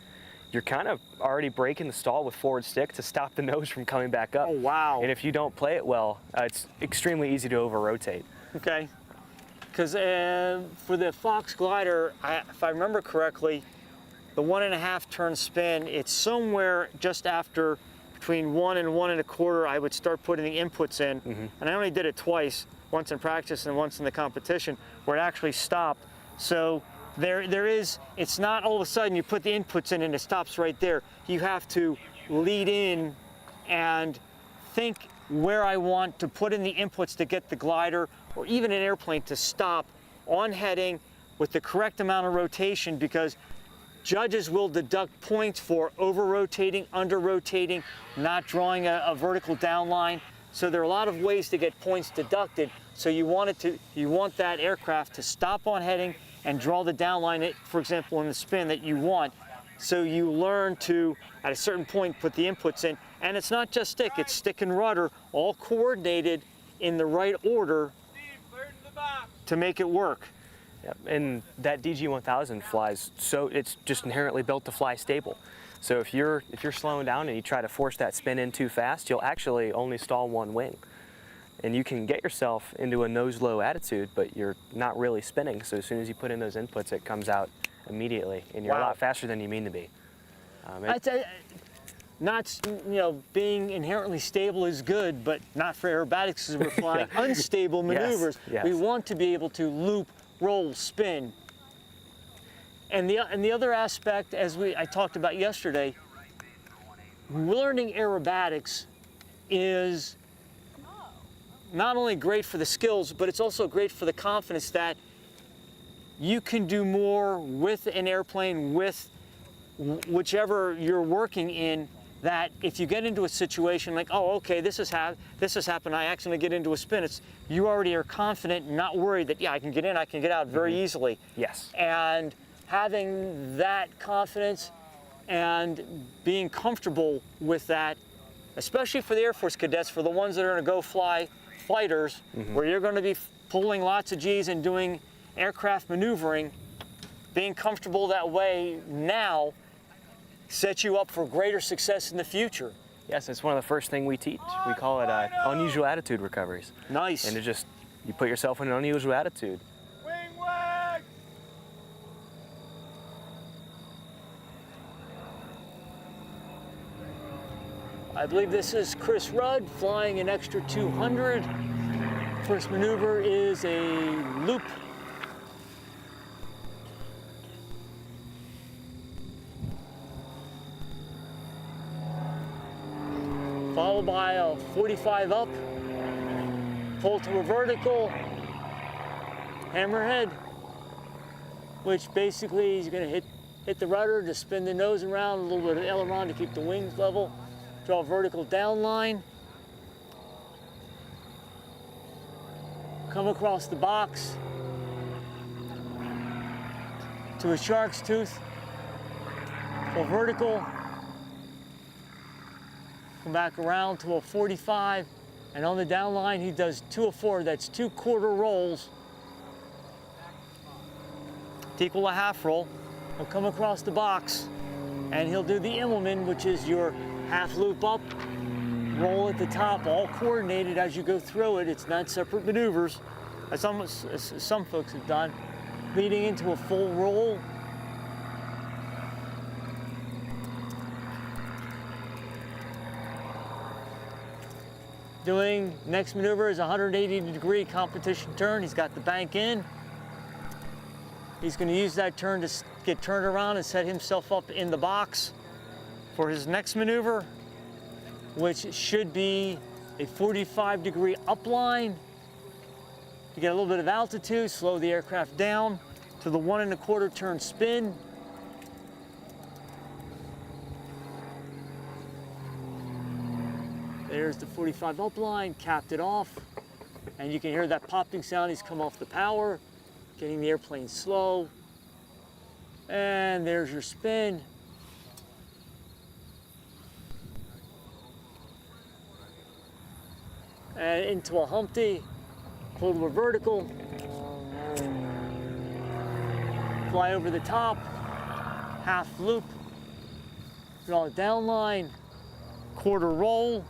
you're kind of already breaking the stall with forward stick to stop the nose from coming back up. Oh, wow. And if you don't play it well, it's extremely easy to over-rotate. Okay. Because for the Fox glider, if I remember correctly, the 1.5 turn spin, it's somewhere just after between 1 and 1.25, I would start putting the inputs in. And I only did it twice, once in practice and once in the competition, where it actually stopped. So it's not all of a sudden you put the inputs in and it stops right there. You have to lead in and think where I want to put in the inputs to get the glider or even an airplane to stop on heading with the correct amount of rotation, because judges will deduct points for over-rotating, under-rotating, not drawing a vertical down line. So there are a lot of ways to get points deducted. So you want that aircraft to stop on heading and draw the down line, for example, in the spin that you want. So you learn to, at a certain point, put the inputs in. And it's not just stick, it's stick and rudder, all coordinated in the right order to make it work. Yep. And that DG1000 flies, so it's just inherently built to fly stable. So if you're slowing down and you try to force that spin in too fast, you'll actually only stall one wing. And you can get yourself into a nose-low attitude, but you're not really spinning. So as soon as you put in those inputs, it comes out immediately, and you're a lot faster than you mean to be. Being inherently stable is good, but not for aerobatics, because we're flying unstable maneuvers. Yes. We want to be able to loop, roll, spin. And the other aspect, as I talked about yesterday, learning aerobatics is not only great for the skills, but it's also great for the confidence that you can do more with an airplane, with whichever you're working in, that if you get into a situation like, oh, okay, this has happened, I accidentally get into a spin, you already are confident, not worried that, yeah, I can get in, I can get out very easily. Yes. And having that confidence and being comfortable with that, especially for the Air Force cadets, for the ones that are going to go fly fighters, where you're going to be pulling lots of G's and doing aircraft maneuvering, being comfortable that way now sets you up for greater success in the future. Yes, it's one of the first things we teach. We call it unusual attitude recoveries. Nice. And you put yourself in an unusual attitude. Wing wag! I believe this is Chris Rudd flying an extra 200. First maneuver is a loop. Followed by a 45 up, pull to a vertical, hammerhead, which basically he's going to hit the rudder to spin the nose around, a little bit of aileron to keep the wings level, draw a vertical down line, come across the box to a shark's tooth, go vertical, come back around to a 45, and on the down line he does 2 of 4, that's 2 quarter rolls to equal a half roll. He'll come across the box and he'll do the Immelman, which is your half loop up, roll at the top, all coordinated as you go through it. It's not separate maneuvers, as some folks have done, leading into a full roll. Doing next maneuver is a 180-degree competition turn. He's got the bank in. He's going to use that turn to get turned around and set himself up in the box for his next maneuver, which should be a 45-degree upline. You get a little bit of altitude, slow the aircraft down to the 1 1/4 turn spin. There's the 45 upline, capped it off, and you can hear that popping sound. He's come off the power, getting the airplane slow. And there's your spin. And into a Humpty, pull to a vertical, fly over the top, half loop, draw a down line, quarter roll,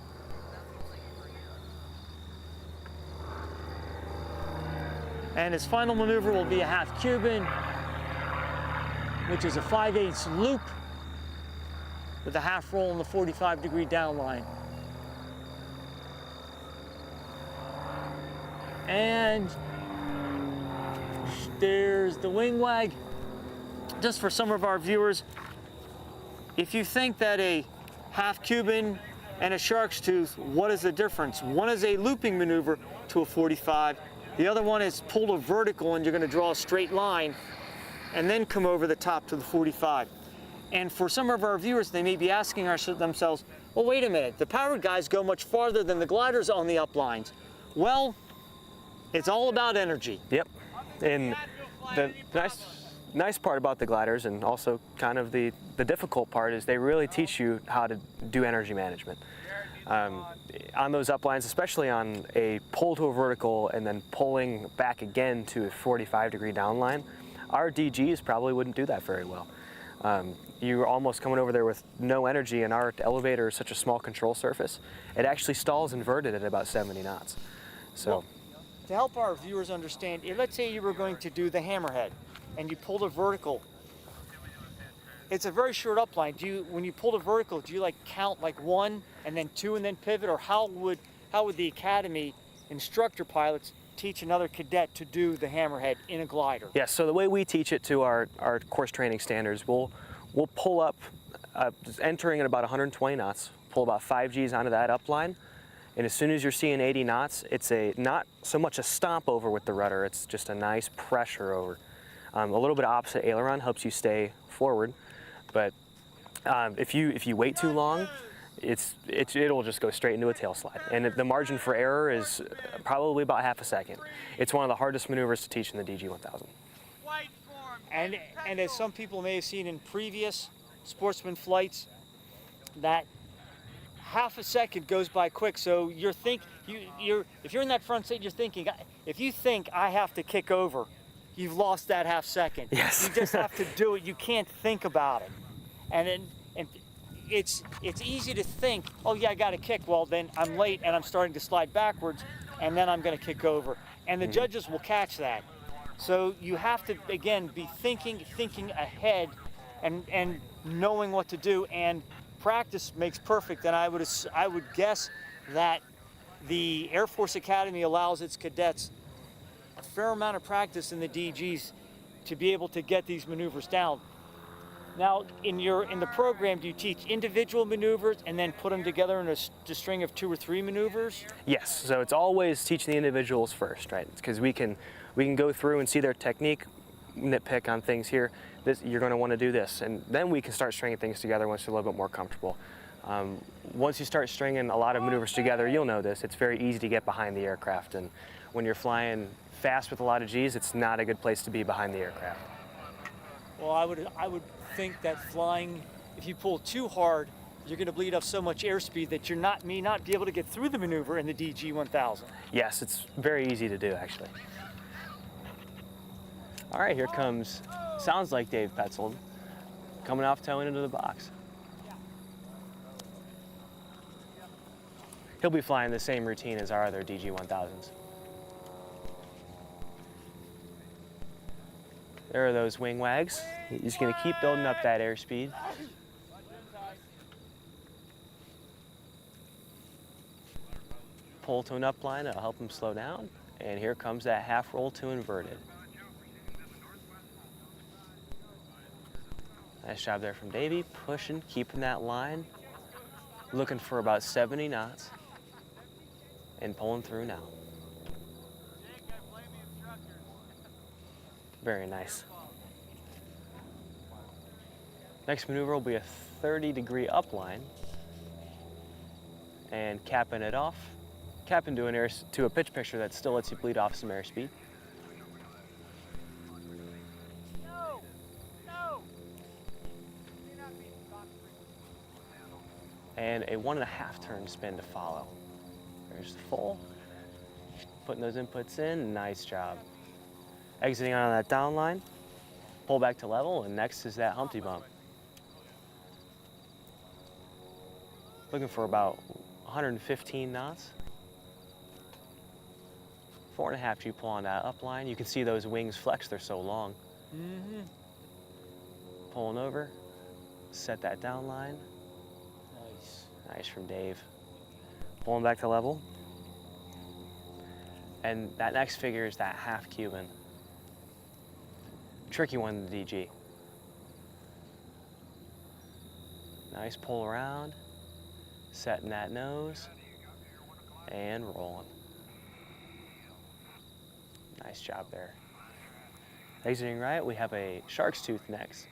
and his final maneuver will be a half Cuban, which is a 5/8 loop with a half roll in the 45-degree down line. And there's the wing wag. Just for some of our viewers, if you think that a half Cuban and a shark's tooth, what is the difference? One is a looping maneuver to a 45. The other one is pull to vertical, and you're going to draw a straight line and then come over the top to the 45. And for some of our viewers, they may be asking themselves, well, wait a minute, the powered guys go much farther than the gliders on the uplines. Well, it's all about energy. Yep. And the nice part about the gliders, and also kind of the difficult part, is they really teach you how to do energy management. On those uplines, especially on a pull to a vertical and then pulling back again to a 45-degree downline, our DGs probably wouldn't do that very well. You're almost coming over there with no energy, and our elevator is such a small control surface. It actually stalls inverted at about 70 knots. So, well, to help our viewers understand, let's say you were going to do the hammerhead and you pulled a vertical. It's a very short upline. When you pull the vertical, do you like count like 1 and then 2 and then pivot, or how would the academy instructor pilots teach another cadet to do the hammerhead in a glider? yes, so the way we teach it to our course training standards, we'll pull up, entering at about 120 knots, pull about 5 Gs onto that upline, and as soon as you're seeing 80 knots, it's not so much a stomp over with the rudder, it's just a nice pressure over. A little bit of opposite aileron helps you stay forward, but if you wait too long, it'll just go straight into a tail slide, and the margin for error is probably about half a second. It's one of the hardest maneuvers to teach in the DG-1000. And as some people may have seen in previous Sportsman flights, that half a second goes by quick. So if you're in that front seat, you're thinking, if you think I have to kick over, you've lost that half second. Yes. You just have to do it. You can't think about it. And it's easy to think, oh yeah, I got to kick. Well, then I'm late and I'm starting to slide backwards, and then I'm going to kick over. And the judges will catch that. So you have to, again, be thinking ahead and knowing what to do. And practice makes perfect. And I would guess that the Air Force Academy allows its cadets a fair amount of practice in the DGs to be able to get these maneuvers down. Now, in the program, do you teach individual maneuvers and then put them together in a string of 2 or 3 maneuvers? Yes, so it's always teaching the individuals first, right? Because we can go through and see their technique nitpick on things here, you're going to want to do this. And then we can start stringing things together once you're a little bit more comfortable. Once you start stringing a lot of maneuvers together, you'll know this. It's very easy to get behind the aircraft. And when you're flying fast with a lot of G's, it's not a good place to be behind the aircraft. Well, I would think that flying, if you pull too hard, you're going to bleed off so much airspeed that you're may not be able to get through the maneuver in the DG-1000. Yes, it's very easy to do, actually. All right, here comes, sounds like Dave Petel, coming off towing into the box. He'll be flying the same routine as our other DG-1000s. There are those wing wags. He's going to keep building up that airspeed. Pull to an upline, it'll help him slow down. And here comes that half roll to inverted. Nice job there from Davey, pushing, keeping that line. Looking for about 70 knots. And pulling through now. Very nice. Next maneuver will be a 30-degree upline. And capping it off. Capping to a pitch picture that still lets you bleed off some airspeed. And a 1.5 turn spin to follow. There's the full. Putting those inputs in, nice job. Exiting on that down line, pull back to level, and next is that Humpty Bump. Looking for about 115 knots. 4.5 G pull on that upline. You can see those wings flex, they're so long. Pulling over, set that down line. Nice. Nice from Dave. Pulling back to level. And that next figure is that half Cuban. Tricky one in the DG. Nice pull around, setting that nose, and rolling. Nice job there. Exiting right, we have a shark's tooth next.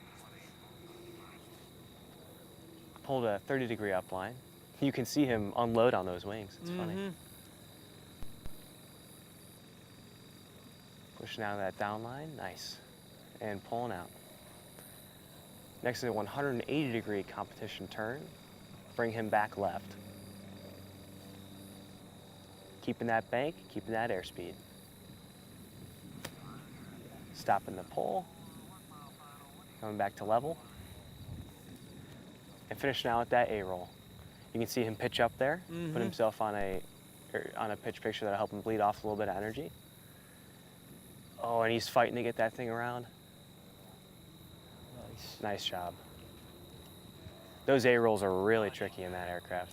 Pulled a 30-degree upline. You can see him unload on those wings. It's funny. Pushing out of that down line, nice. And pulling out. Next is a 180-degree competition turn. Bring him back left. Keeping that bank, keeping that airspeed. Stopping the pull. Coming back to level. And finish now with that A-roll. You can see him pitch up there, put himself on a pitch picture that'll help him bleed off a little bit of energy. Oh, and he's fighting to get that thing around. Nice. Nice job. Those A-rolls are really tricky in that aircraft.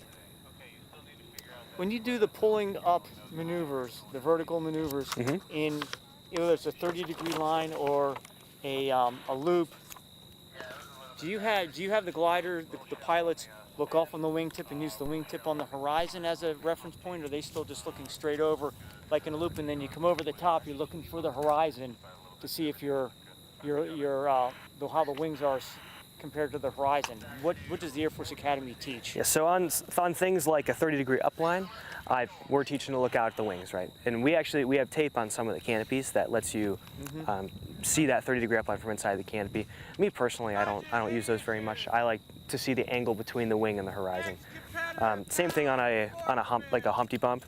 When you do the pulling up maneuvers, the vertical maneuvers, in whether it's a 30-degree line or a loop, do you have the glider, the pilots look off on the wingtip and use the wingtip on the horizon as a reference point, or are they still just looking straight over like in a loop, and then you come over the top, you're looking for the horizon to see if how the wings are compared to the horizon? What does the Air Force Academy teach? Yeah, so on things like a 30-degree upline, we're teaching to look out at the wings, right? And we have tape on some of the canopies that lets you see that 30-degree upline from inside the canopy. Me personally, I don't use those very much. I like to see the angle between the wing and the horizon. Same thing on a hump, like a Humpty Bump.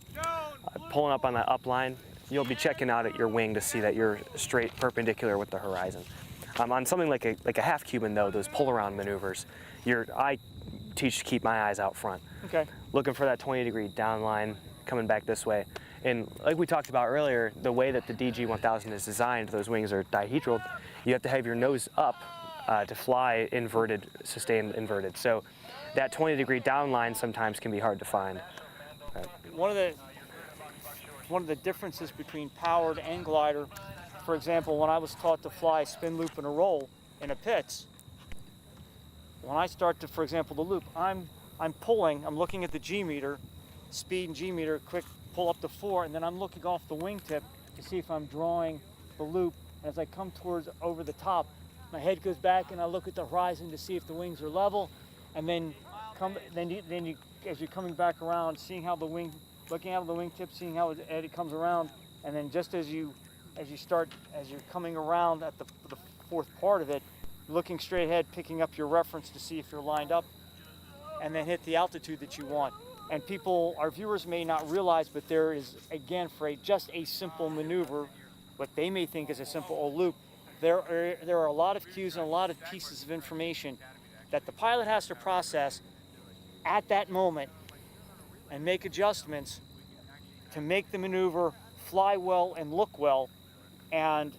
Pulling up on that upline, you'll be checking out at your wing to see that you're straight perpendicular with the horizon. On something like a half Cuban though, those pull around maneuvers, I teach to keep my eyes out front. Okay. Looking for that 20-degree down line, coming back this way. And like we talked about earlier, the way that the DG-1000 is designed, those wings are dihedral, you have to have your nose up to fly inverted, sustained inverted. So that 20-degree down line sometimes can be hard to find. One of the differences between powered and glider, for example, when I was taught to fly a spin loop and a roll in a pits, when I start to, for example, the loop, I'm looking at the G meter, speed and G meter, quick pull up to 4, and then I'm looking off the wingtip to see if I'm drawing the loop And as I come towards over the top, my head goes back and I look at the horizon to see if the wings are level, and then as you're coming back around, seeing how the wing, looking out of the wingtip, seeing how it comes around, and then just as you're coming around at the fourth part of it, looking straight ahead, picking up your reference to see if you're lined up, and then hit the altitude that you want. And our viewers may not realize, but there is, again, for just a simple maneuver, what they may think is a simple old loop, there are a lot of cues and a lot of pieces of information that the pilot has to process at that moment and make adjustments to make the maneuver fly well and look well, and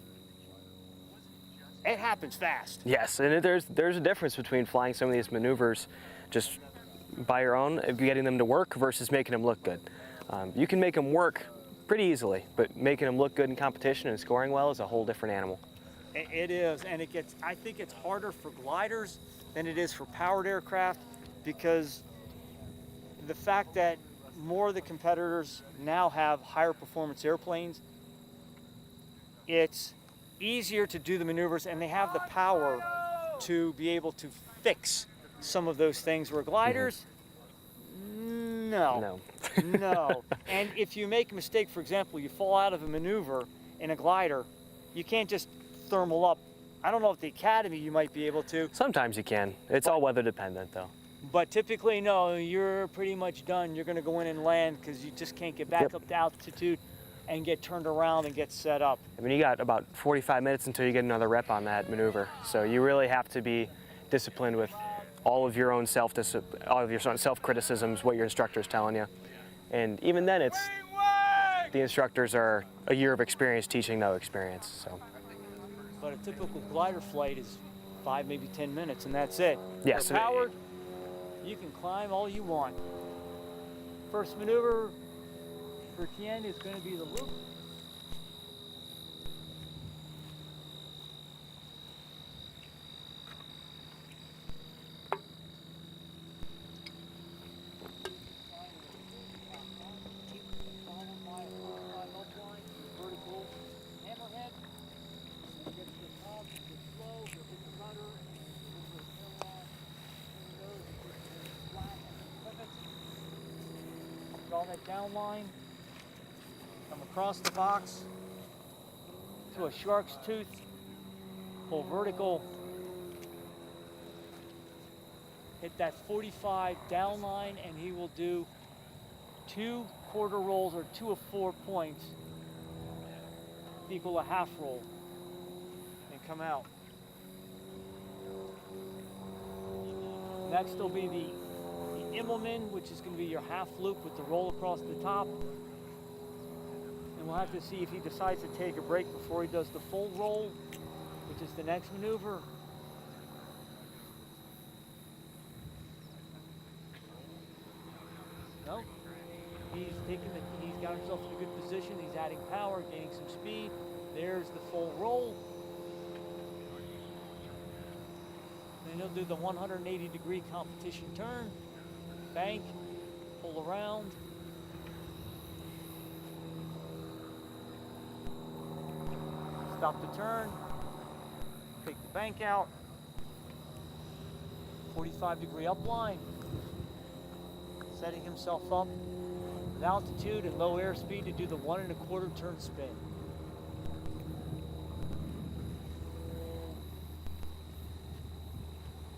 it happens fast. Yes, and there's a difference between flying some of these maneuvers just by your own, getting them to work versus making them look good. You can make them work pretty easily, but making them look good in competition and scoring well is a whole different animal. It is, and I think it's harder for gliders than it is for powered aircraft, because the fact that more of the competitors now have higher performance airplanes, it's easier to do the maneuvers, and they have the power to be able to fix some of those things, where gliders, no. And if you make a mistake, for example, you fall out of a maneuver in a glider, you can't just thermal up. I don't know if the Academy you might be able to. Sometimes you can. It's all weather dependent though. But typically, no, you're pretty much done. You're going to go in and land because you just can't get back up to altitude and get turned around and get set up. I mean, you got about 45 minutes until you get another rep on that maneuver. So you really have to be disciplined with all of your own self-criticisms, what your instructor's telling you. And even then, the instructors are a year of experience teaching no experience. So. But a typical glider flight is 5, maybe 10 minutes, and that's it. Yes. For powered, you can climb all you want. First maneuver for Tien is going to be the loop. Draw that down line, come across the box to a shark's tooth, pull vertical, hit that 45 down line, and he will do 2 quarter rolls, or 2 of 4 points equal a half roll, and come out. Next will be the Immelman, which is going to be your half loop with the roll across the top. And we'll have to see if he decides to take a break before he does the full roll, which is the next maneuver. No, he's got himself in a good position. He's adding power, gaining some speed. There's the full roll. Then he'll do the 180-degree competition turn. Bank, pull around. Stop the turn. Take the bank out. 45-degree upline. Setting himself up with altitude and low airspeed to do the 1 1/4 turn spin.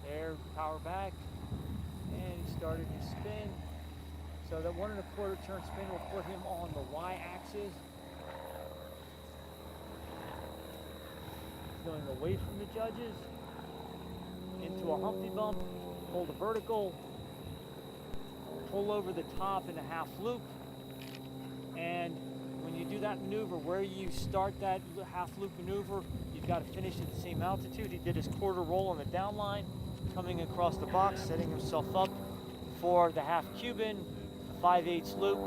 There, power back. And he started his spin. So that 1 1/4 turn spin will put him on the y-axis. Going away from the judges. Into a Humpty bump. Pull the vertical. Pull over the top in a half loop. And when you do that maneuver, where you start that half loop maneuver, you've got to finish at the same altitude. He did his quarter roll on the down line. Coming across the box, setting himself up for the half Cuban, 5/8 loop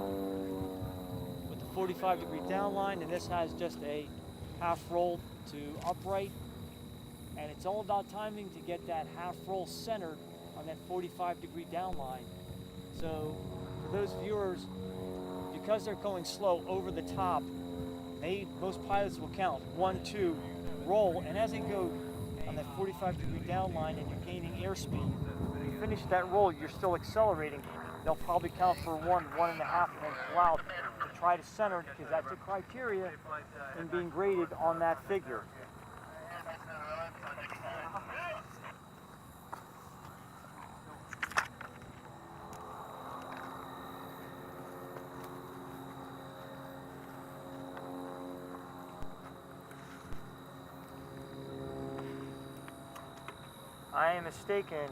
with the 45-degree down line, and this has just a half roll to upright, and it's all about timing to get that half roll centered on that 45-degree down line. So for those viewers, because they're going slow over the top, most pilots will count 1, 2, roll, and as they go on that 45-degree down line and you're gaining airspeed, when you finish that roll, you're still accelerating. They'll probably count for 1.5, and then pull out to try to center, because that's a criteria in being graded on that figure. I am mistaken.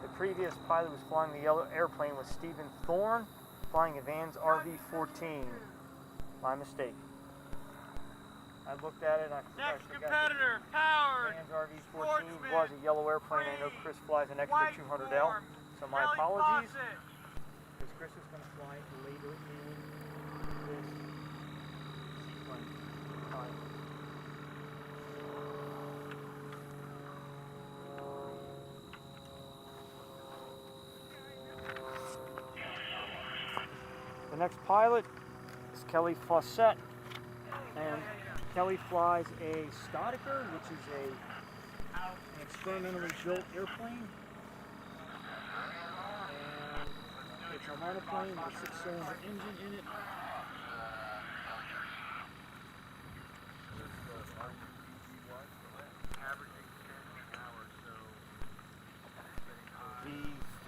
The previous pilot was flying the yellow airplane was Stephen Thorne, flying a Vans RV-14. My mistake. I looked at it and Next competitor, powered. Vans RV-14 Sportsman, was a yellow airplane. I know Chris flies an extra 200L, so my apologies. Because Chris is going to fly later in this sequence. The next pilot is Kelly Faet, and Kelly flies a Statiker, which is an experimentally built airplane. And it's a monoplane with a 6-cylinder engine in it. The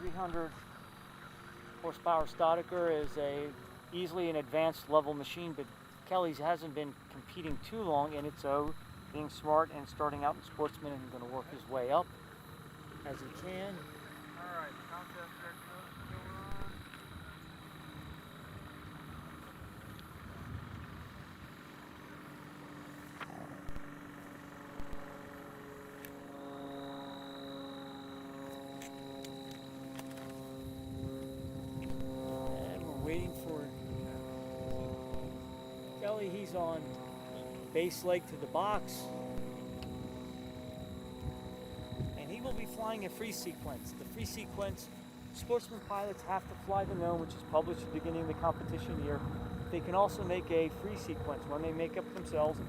300 horsepower Statiker is easily an advanced level machine, but Kelly's hasn't been competing too long, and it's being smart and starting out in Sportsman and going to work his way up as he can. Alright, contest still on. And we're waiting for Kelly. He's on base leg to the box, and he will be flying a free sequence. The free sequence, Sportsman pilots have to fly the known, which is published at the beginning of the competition year. They can also make a free sequence when they make up themselves.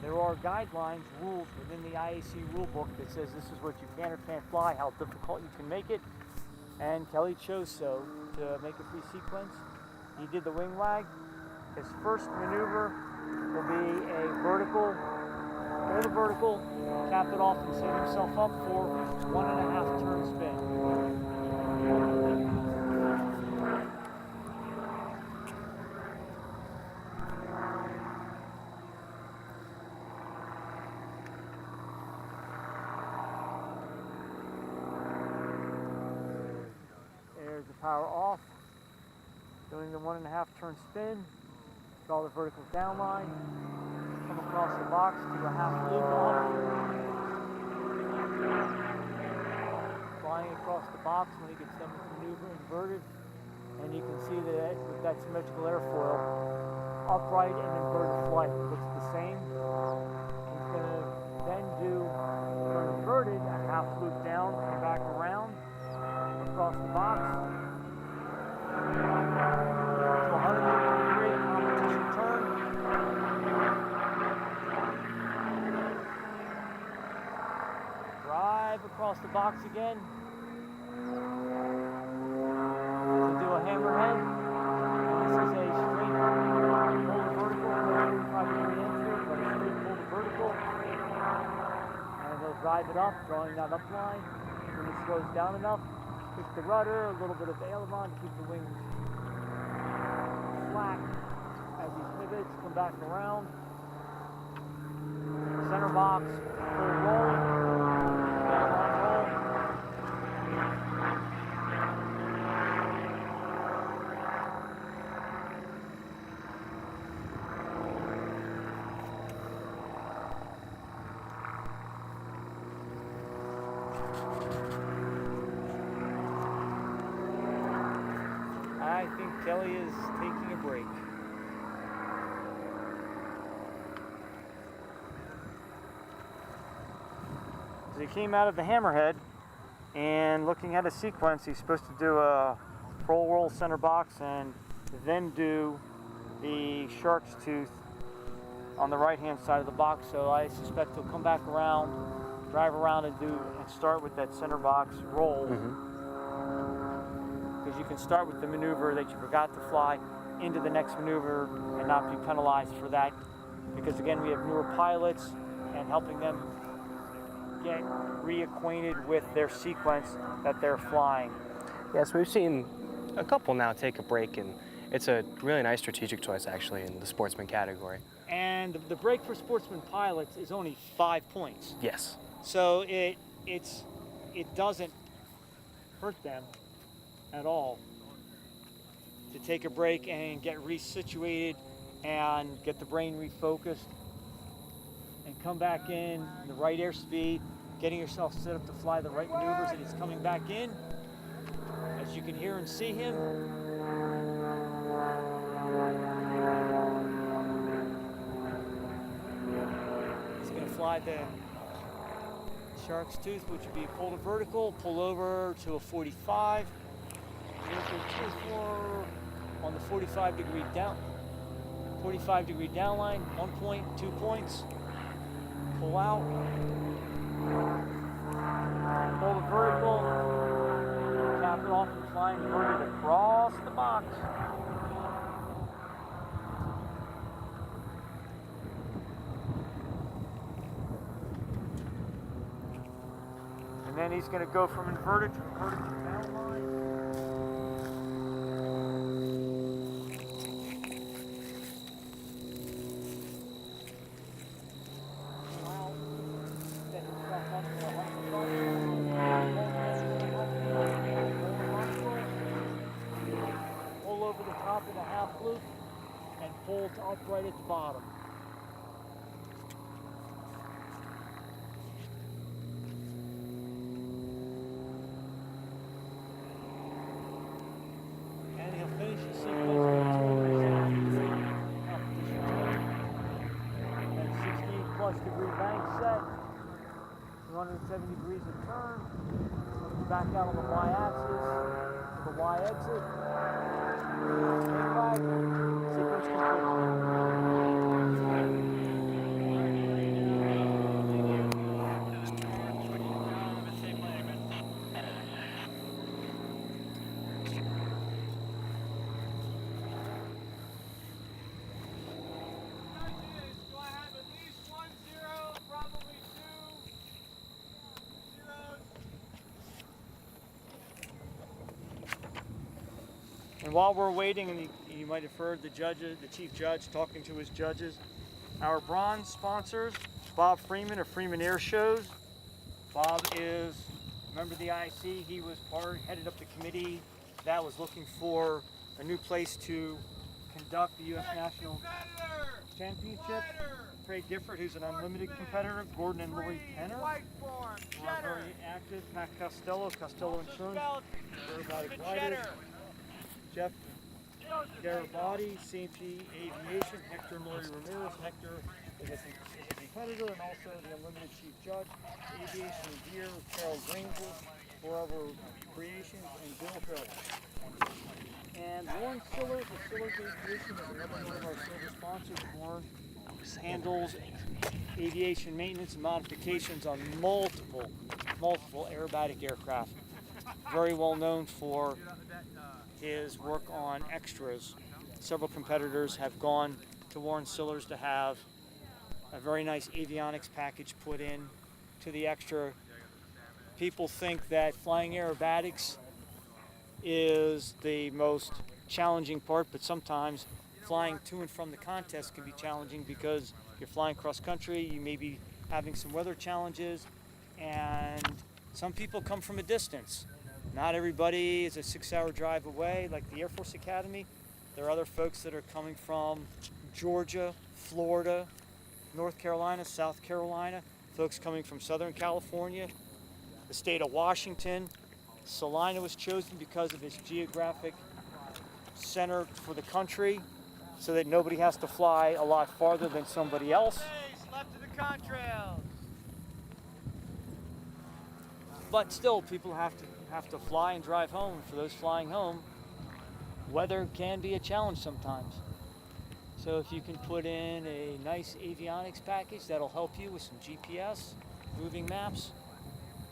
There are guidelines, rules within the IAC rule book that says this is what you can or can't fly, how difficult you can make it, and Kelly chose so to make a free sequence. He did the wing wag. His first maneuver will be a vertical, hold the vertical, cap it off, and set himself up for 1.5 turn spin. There's the power off, doing the 1.5 turn spin. Draw the vertical down line, come across the box to a half loop off, flying across the box when he gets done with the maneuver, inverted, and you can see that with that symmetrical airfoil, upright and inverted flight looks the same. He's going to then do an inverted, a half loop down and back around, across the box, to 180 competition turn. Drive across the box again to do a hammerhead. And this is a straight pull the vertical, 45-degree entry, but a straight pull the vertical. And he'll drive it up, drawing that up line. When it slows down enough, kick the rudder, a little bit of aileron to keep the wings flat as he pivots, come back around. Center box, full roll, aileron roll. I think Kelly is taking a break. So he came out of the hammerhead, and looking at a sequence, he's supposed to do a roll center box and then do the shark's tooth on the right-hand side of the box, so I suspect he'll come back around, drive around and start with that center box roll. Because you can start with the maneuver that you forgot to fly into the next maneuver and not be penalized for that. Because again, we have newer pilots and helping them get reacquainted with their sequence that they're flying. Yes, we've seen a couple now take a break, and it's a really nice strategic choice actually in the Sportsman category. And the break for Sportsman pilots is only 5 points. Yes. So it doesn't hurt them at all to take a break and get resituated and get the brain refocused and come back in the right airspeed, getting yourself set up to fly the right maneuvers, and he's coming back in. As you can hear and see him. He's going to fly the Shark's Tooth, which would be pull to vertical, pull over to a 45. On the 45 degree down line, 1 point, 2 points. Pull out. Pull the vertical. Cap it off and fly inverted across the box. And then he's going to go from inverted to down line. Pull over the top of the half loop and pull to upright at the bottom. And he'll finish the sequence and 68 plus degree bank set, 270 degrees of turn, back out on the y-axis, the y-exit, sequence And while we're waiting, and you might have heard the chief judge talking to his judges, our bronze sponsors, Bob Freeman of Freeman Air Shows. Bob is a member of the IC. He was headed up the committee that was looking for a new place to conduct the U.S. National Championship. Trey Gifford, who's an unlimited competitor, Gordon and Lori Penner, who are very active, Pat Costello Insurance, Aerobatic Gliders, Jeff Garibaldi, CMP Aviation, Hector and Lori Ramirez. Hector is a competitor and also the unlimited chief judge, Aviation and Gear, Carol Granger, Forever Creations, and Bill Hill. And Warren Sillard, the Sillard Aviation, is another one of our silver sponsors. Warren handles aviation maintenance and modifications on multiple aerobatic aircraft. Very well known for his work on extras. Several competitors have gone to Warren Sillars to have a very nice avionics package put in to the extra. People think that flying aerobatics is the most challenging part, but sometimes flying to and from the contest can be challenging because you're flying cross country, you may be having some weather challenges, and some people come from a distance. Not everybody is a 6-hour drive away like the Air Force Academy. There are other folks that are coming from Georgia, Florida, North Carolina, South Carolina, folks coming from Southern California, the state of Washington. Salina was chosen because of its geographic center for the country, so that nobody has to fly a lot farther than somebody else. Left of the contrails. But still, people have to fly and drive home. For those flying home, weather can be a challenge sometimes. So if you can put in a nice avionics package that'll help you with some GPS, moving maps,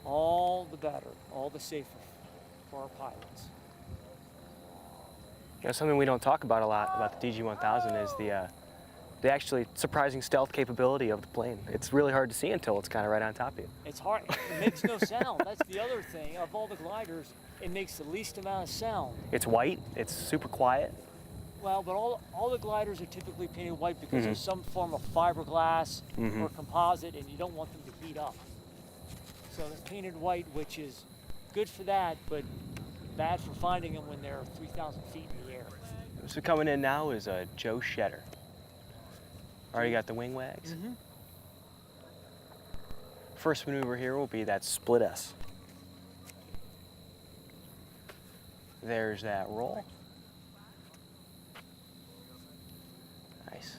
all the better, all the safer for our pilots. You know, something we don't talk about a lot about the DG-1000 is the actually surprising stealth capability of the plane. It's really hard to see until it's kind of right on top of you. It's hard. It makes no sound. That's the other thing. Of all the gliders, it makes the least amount of sound. It's white. It's super quiet. Well, but all the gliders are typically painted white because there's some form of fiberglass or composite, and you don't want them to heat up. So they're painted white, which is good for that, but bad for finding them when they're 3,000 feet in the air. So coming in now is Joe Shedar. Already got the wing wags. First maneuver here will be that split S. There's that roll. Nice.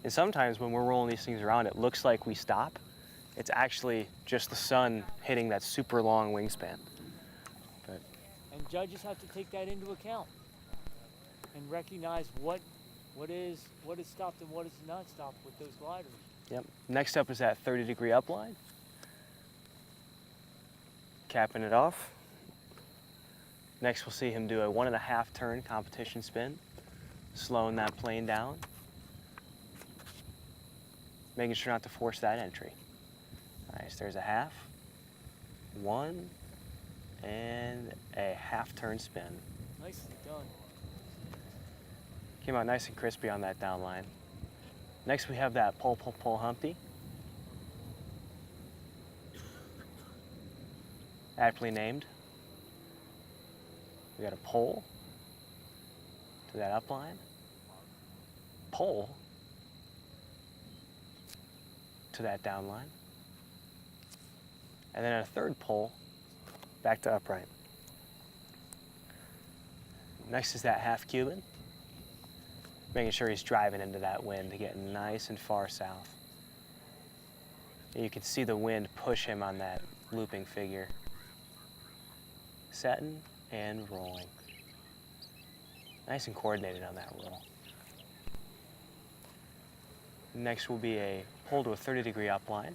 And sometimes when we're rolling these things around, it looks like we stop. It's actually just the sun hitting that super long wingspan. But And judges have to take that into account and recognize what is stopped and what is not stopped with those gliders. yep. Next up is that 30-degree upline. Capping it off. Next we'll see him do a 1.5 turn competition spin, slowing that plane down, making sure not to force that entry. Nice, there's a half, 1, and a half turn spin. Nicely done. Came out nice and crispy on that down line. Next we have that pull Humpty. Aptly named. We got a pull to that upline, pull to that downline, and then a third pull back to upright. Next is that half Cuban, making sure he's driving into that wind to get nice and far south. And you can see the wind push him on that looping figure. Setting and rolling. Nice and coordinated on that roll. Next will be a pull to a 30-degree upline.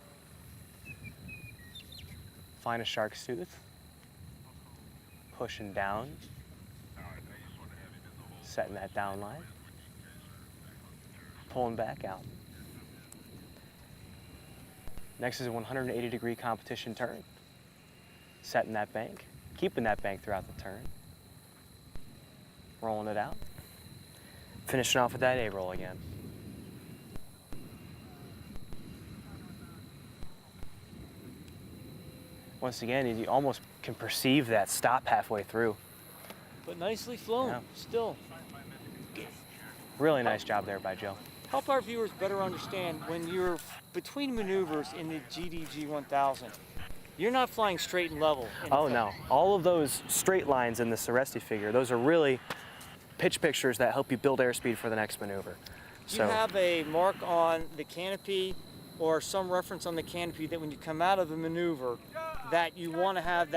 Find a shark's tooth. Pushing down. Setting that down line. Pulling back out. Next is a 180-degree competition turn. Setting that bank. Keeping that bank throughout the turn. Rolling it out. Finishing off with that A-roll again. Once again, you almost can perceive that stop halfway through. But nicely flown, Yeah. still. Really nice job there by Joe. Help our viewers better understand when you're between maneuvers in the GDG 1000, you're not flying straight and level. Oh no, all of those straight lines in the Soresti figure, those are really pitch pictures that help you build airspeed for the next maneuver. Do you have a mark on the canopy or some reference on the canopy that when you come out of a maneuver that you want to have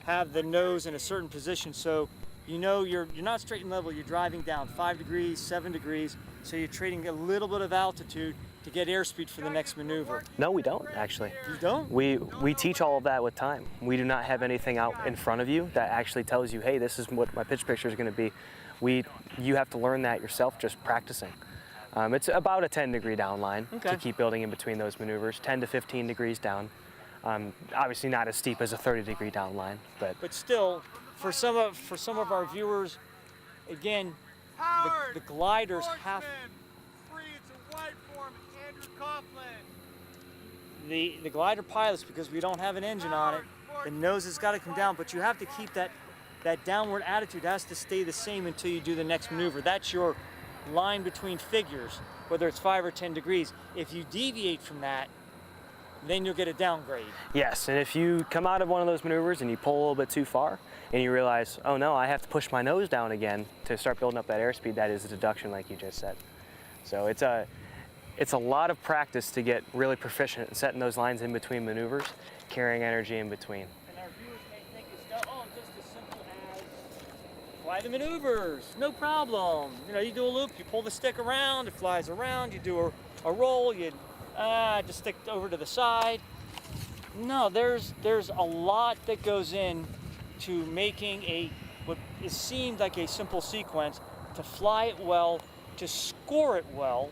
have the nose in a certain position so you know you're not straight and level, you're driving down 5 degrees, 7 degrees, so you're trading a little bit of altitude to get airspeed for the next maneuver? No, we don't actually. You don't? We teach all of that with time. We do not have anything out in front of you that actually tells you, hey, this is what my pitch picture is going to be. You have to learn that yourself just practicing. It's about a 10-degree down line to keep building in between those maneuvers, 10 to 15 degrees down. Obviously not as steep as a 30-degree down line, but still, for some of our viewers, again, the gliders have the glider pilots, because we don't have an engine on it, the nose has got to come down, but you have to keep that downward attitude has to stay the same until you do the next maneuver. That's your line between figures, whether it's 5 or 10 degrees. If you deviate from that, then you'll get a downgrade. yes, and if you come out of one of those maneuvers and you pull a little bit too far and you realize, oh no, I have to push my nose down again to start building up that airspeed, that is a deduction like you just said. So it's a lot of practice to get really proficient at setting those lines in between maneuvers, carrying energy in between. And our viewers may think it's just as simple as fly the maneuvers, no problem. You know, you do a loop, you pull the stick around, it flies around, you do a roll, you just stick over to the side. No, there's a lot that goes in to making what is seemed like a simple sequence, to fly it well, to score it well,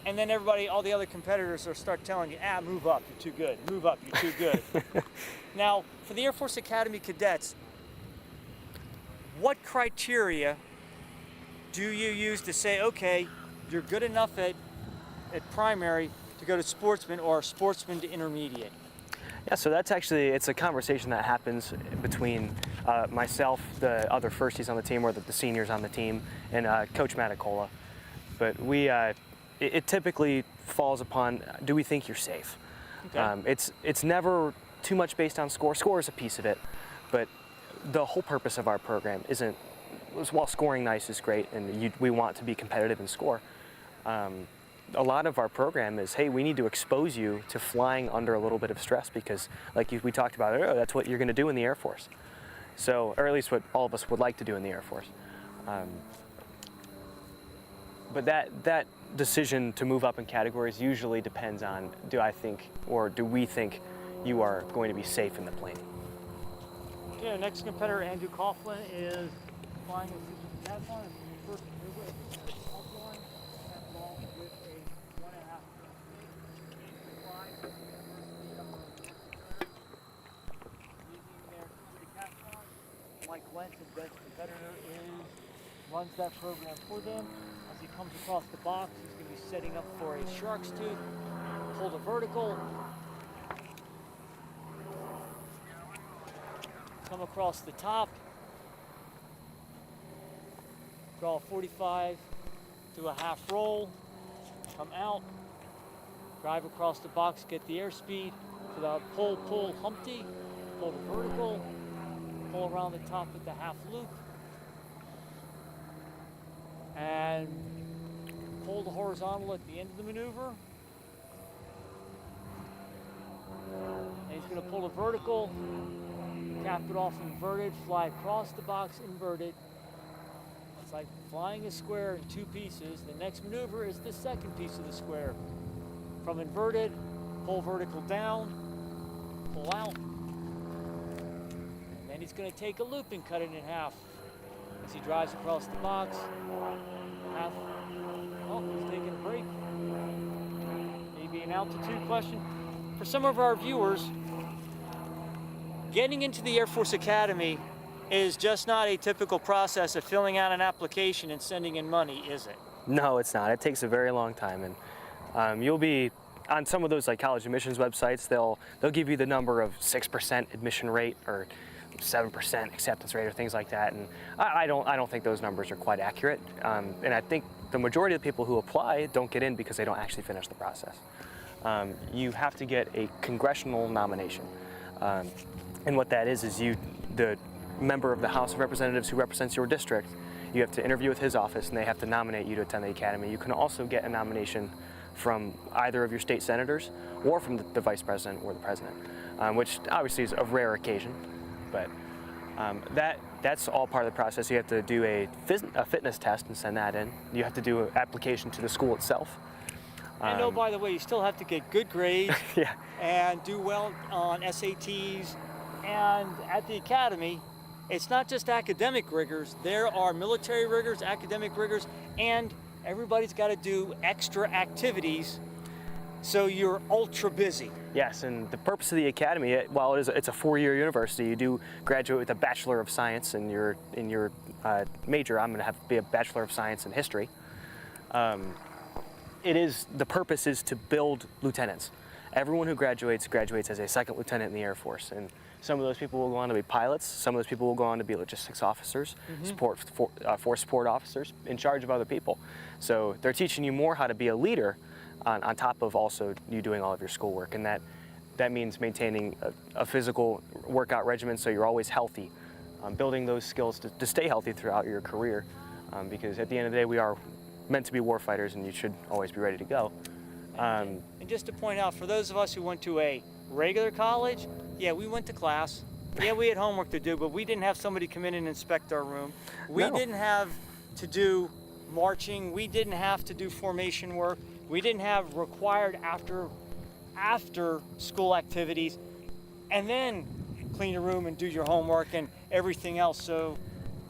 and then all the other competitors will start telling you, move up, you're too good, move up, you're too good. Now, for the Air Force Academy cadets, what criteria do you use to say, okay, you're good enough at primary to go to Sportsman, or Sportsman to intermediate? Yeah, so it's a conversation that happens between myself, the other firsties on the team, or the seniors on the team, and Coach Matacola. But it typically falls upon, do we think you're safe? Okay. It's never too much based on score. Score is a piece of it, but the whole purpose of our program while scoring nice is great, and we want to be competitive and score. A lot of our program is, hey, we need to expose you to flying under a little bit of stress, because like we talked about earlier, that's what you're going to do in the Air Force. So, or at least what all of us would like to do in the Air Force. But that decision to move up in categories usually depends on, do we think you are going to be safe in the plane? Okay, our next competitor, Andrew Coughlin, is flying a decathlon. First maneuver is a decathlon with a 1.5 fly. Mike Wentz, the best competitor, runs that program for them. As he comes across the box, he's going to be setting up for a shark's tooth, pull the vertical, come across the top, draw a 45, do a half roll, come out, drive across the box, get the airspeed for the pull, Humpty, pull the vertical, pull around the top with the half loop, and pull the horizontal at the end of the maneuver. And he's going to pull the vertical, cap it off inverted, fly across the box inverted. It's like flying a square in two pieces. The next maneuver is the second piece of the square. From inverted, pull vertical down, pull out. And then he's going to take a loop and cut it in half as he drives across the box. Half. Oh, he's taking a break. Maybe an altitude question. For some of our viewers, getting into the Air Force Academy is just not a typical process of filling out an application and sending in money, is it? No, it's not. It takes a very long time, and you'll be on some of those like college admissions websites. They'll give you the number of 6% admission rate or 7% acceptance rate or things like that, and I don't think those numbers are quite accurate. And I think the majority of the people who apply don't get in because they don't actually finish the process. You have to get a congressional nomination, and what that is the member of the House of Representatives who represents your district. You have to interview with his office, and they have to nominate you to attend the academy. You can also get a nomination from either of your state senators or from the vice president or the president, which obviously is a rare occasion, but that's all part of the process. You have to do a fitness test and send that in. You have to do an application to the school itself. And oh, by the way, you still have to get good grades yeah. and do well on SATs. And at the academy, it's not just academic rigors. There are military rigors, academic rigors, and everybody's got to do extra activities, so you're ultra busy. Yes, and the purpose of the academy, while it's a 4-year university, you do graduate with a Bachelor of Science in your major. I'm going to be a Bachelor of Science in History. The purpose is to build lieutenants. Everyone who graduates as a second lieutenant in the Air Force, and some of those people will go on to be pilots. Some of those people will go on to be logistics officers, force support officers in charge of other people. So they're teaching you more how to be a leader on top of also you doing all of your schoolwork, and that means maintaining a physical workout regimen so you're always healthy, building those skills to stay healthy throughout your career, because at the end of the day we are meant to be warfighters, and you should always be ready to go. And just to point out, for those of us who went to a regular college, yeah, we went to class, Yeah, we had homework to do, but we didn't have somebody come in and inspect our room. We No. didn't have to do marching. We didn't have to do formation work. We didn't have required after school activities, and then clean your room and do your homework and everything else. So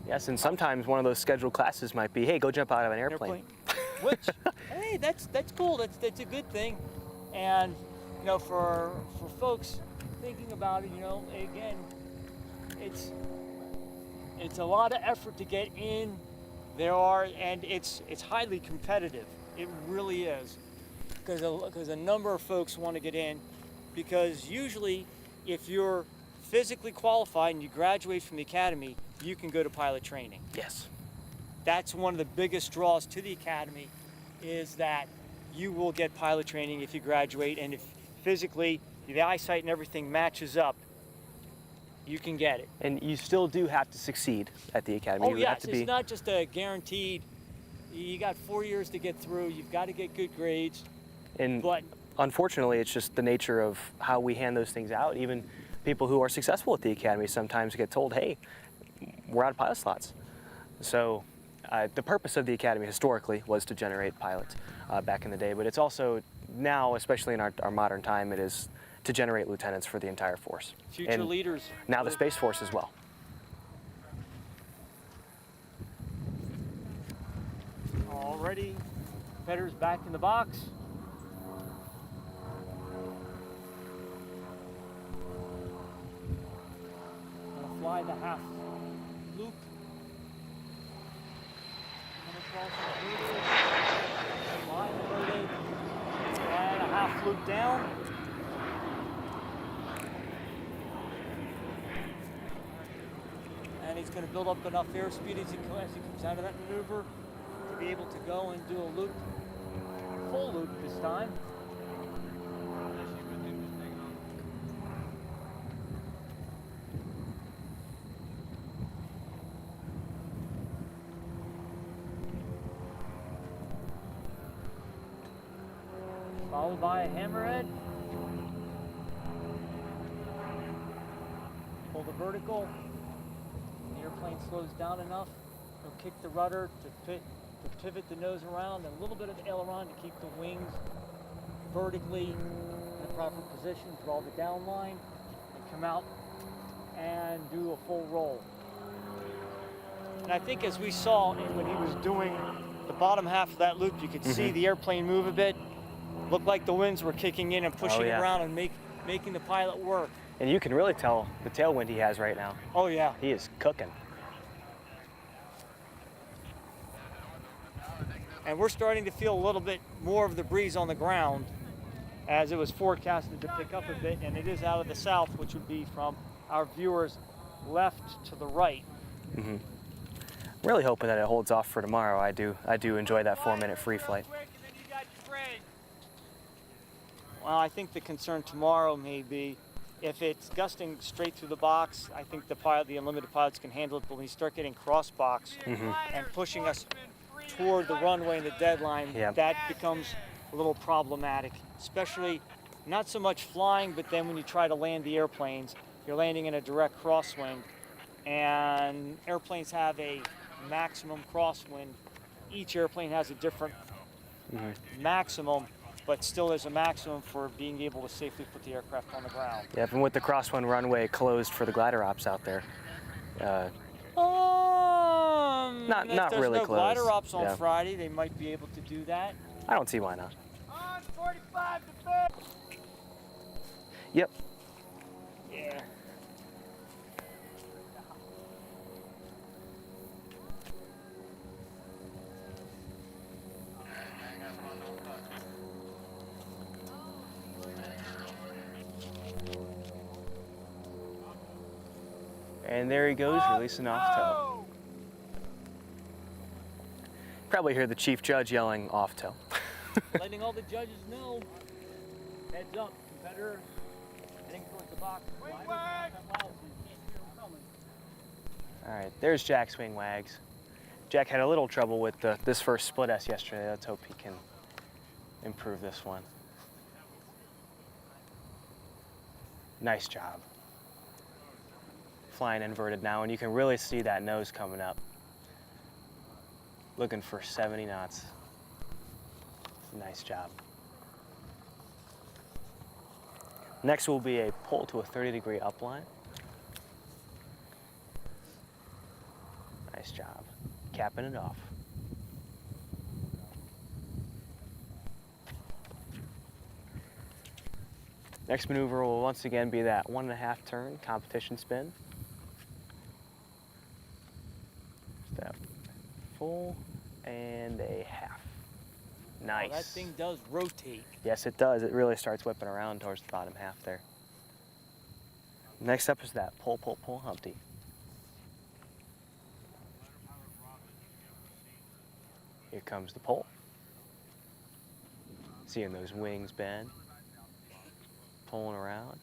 Yes, and sometimes one of those scheduled classes might be, hey, go jump out of an airplane. which, hey, that's cool. That's a good thing. And you know, for folks thinking about it, you know, again, it's a lot of effort to get in. And it's highly competitive. It really is, because a number of folks want to get in, because usually if you're physically qualified and you graduate from the academy, you can go to pilot training. Yes. That's one of the biggest draws to the academy, is that you will get pilot training if you graduate, and if physically the eyesight and everything matches up, you can get it. And you still do have to succeed at the academy. Oh You yes, have to be, it's not just a guaranteed, you got 4 years to get through, you've got to get good grades, and but unfortunately, it's just the nature of how we hand those things out. Even people who are successful at the academy sometimes get told, hey, we're out of pilot slots. So the purpose of the academy historically was to generate pilots back in the day, but it's also now, especially in our modern time, it is to generate lieutenants for the entire force. future And leaders. now the Space Force as well. Already, Fetter's back in the box. Gonna fly the half loop. Coming across the loop. Flying loaded. Flying a half loop down. And he's going to build up enough airspeed as he comes out of that maneuver to be able to go and do a loop, full loop this time. Followed by a hammerhead. Pull the vertical. The airplane slows down enough. He'll kick the rudder to pivot the nose around, and a little bit of the aileron to keep the wings vertically in the proper position. Draw the down line and come out and do a full roll. And I think as we saw when he was doing the bottom half of that loop, you could see the airplane move a bit. Looked like the winds were kicking in and pushing yeah. around and making the pilot work. And you can really tell the tailwind he has right now. Oh yeah. He is cooking. And we're starting to feel a little bit more of the breeze on the ground, as it was forecasted to pick up a bit, and it is out of the south, which would be from our viewers left to the right. Mm-hmm. I'm really hoping that it holds off for tomorrow. I do enjoy that 4-minute free flight. Well, I think the concern tomorrow may be if it's gusting straight through the box. I think the unlimited pilots can handle it, but when you start getting cross box and pushing us toward the runway and the deadline, that becomes a little problematic, especially not so much flying, but then when you try to land the airplanes, you're landing in a direct crosswind, and airplanes have a maximum crosswind. Each airplane has a different maximum, but still there's a maximum for being able to safely put the aircraft on the ground. Yeah, and with the crosswind runway closed for the glider ops out there, not if there's really no closed. glider ops on Friday, they might be able to do that. I don't see why not. On 45 to 5. Yep. Yeah. And there he goes, releasing off toe. Probably hear the chief judge yelling off toe. Letting all the judges know. Heads up, competitor. Heading towards the box. All right, there's Jack's wing wags. Jack had a little trouble with this first split S yesterday. Let's hope he can improve this one. Nice job. flying inverted now, and you can really see that nose coming up. Looking for 70 knots. Nice job. Next will be a pull to a 30-degree upline. Nice job. Capping it off. Next maneuver will once again be that 1.5 turn competition spin. Step full and a half. Nice. Oh, that thing does rotate. Yes, it does. It really starts whipping around towards the bottom half there. Next up is that pull, pull, pull Humpty. Here comes the pull. Seeing those wings bend. Pulling around.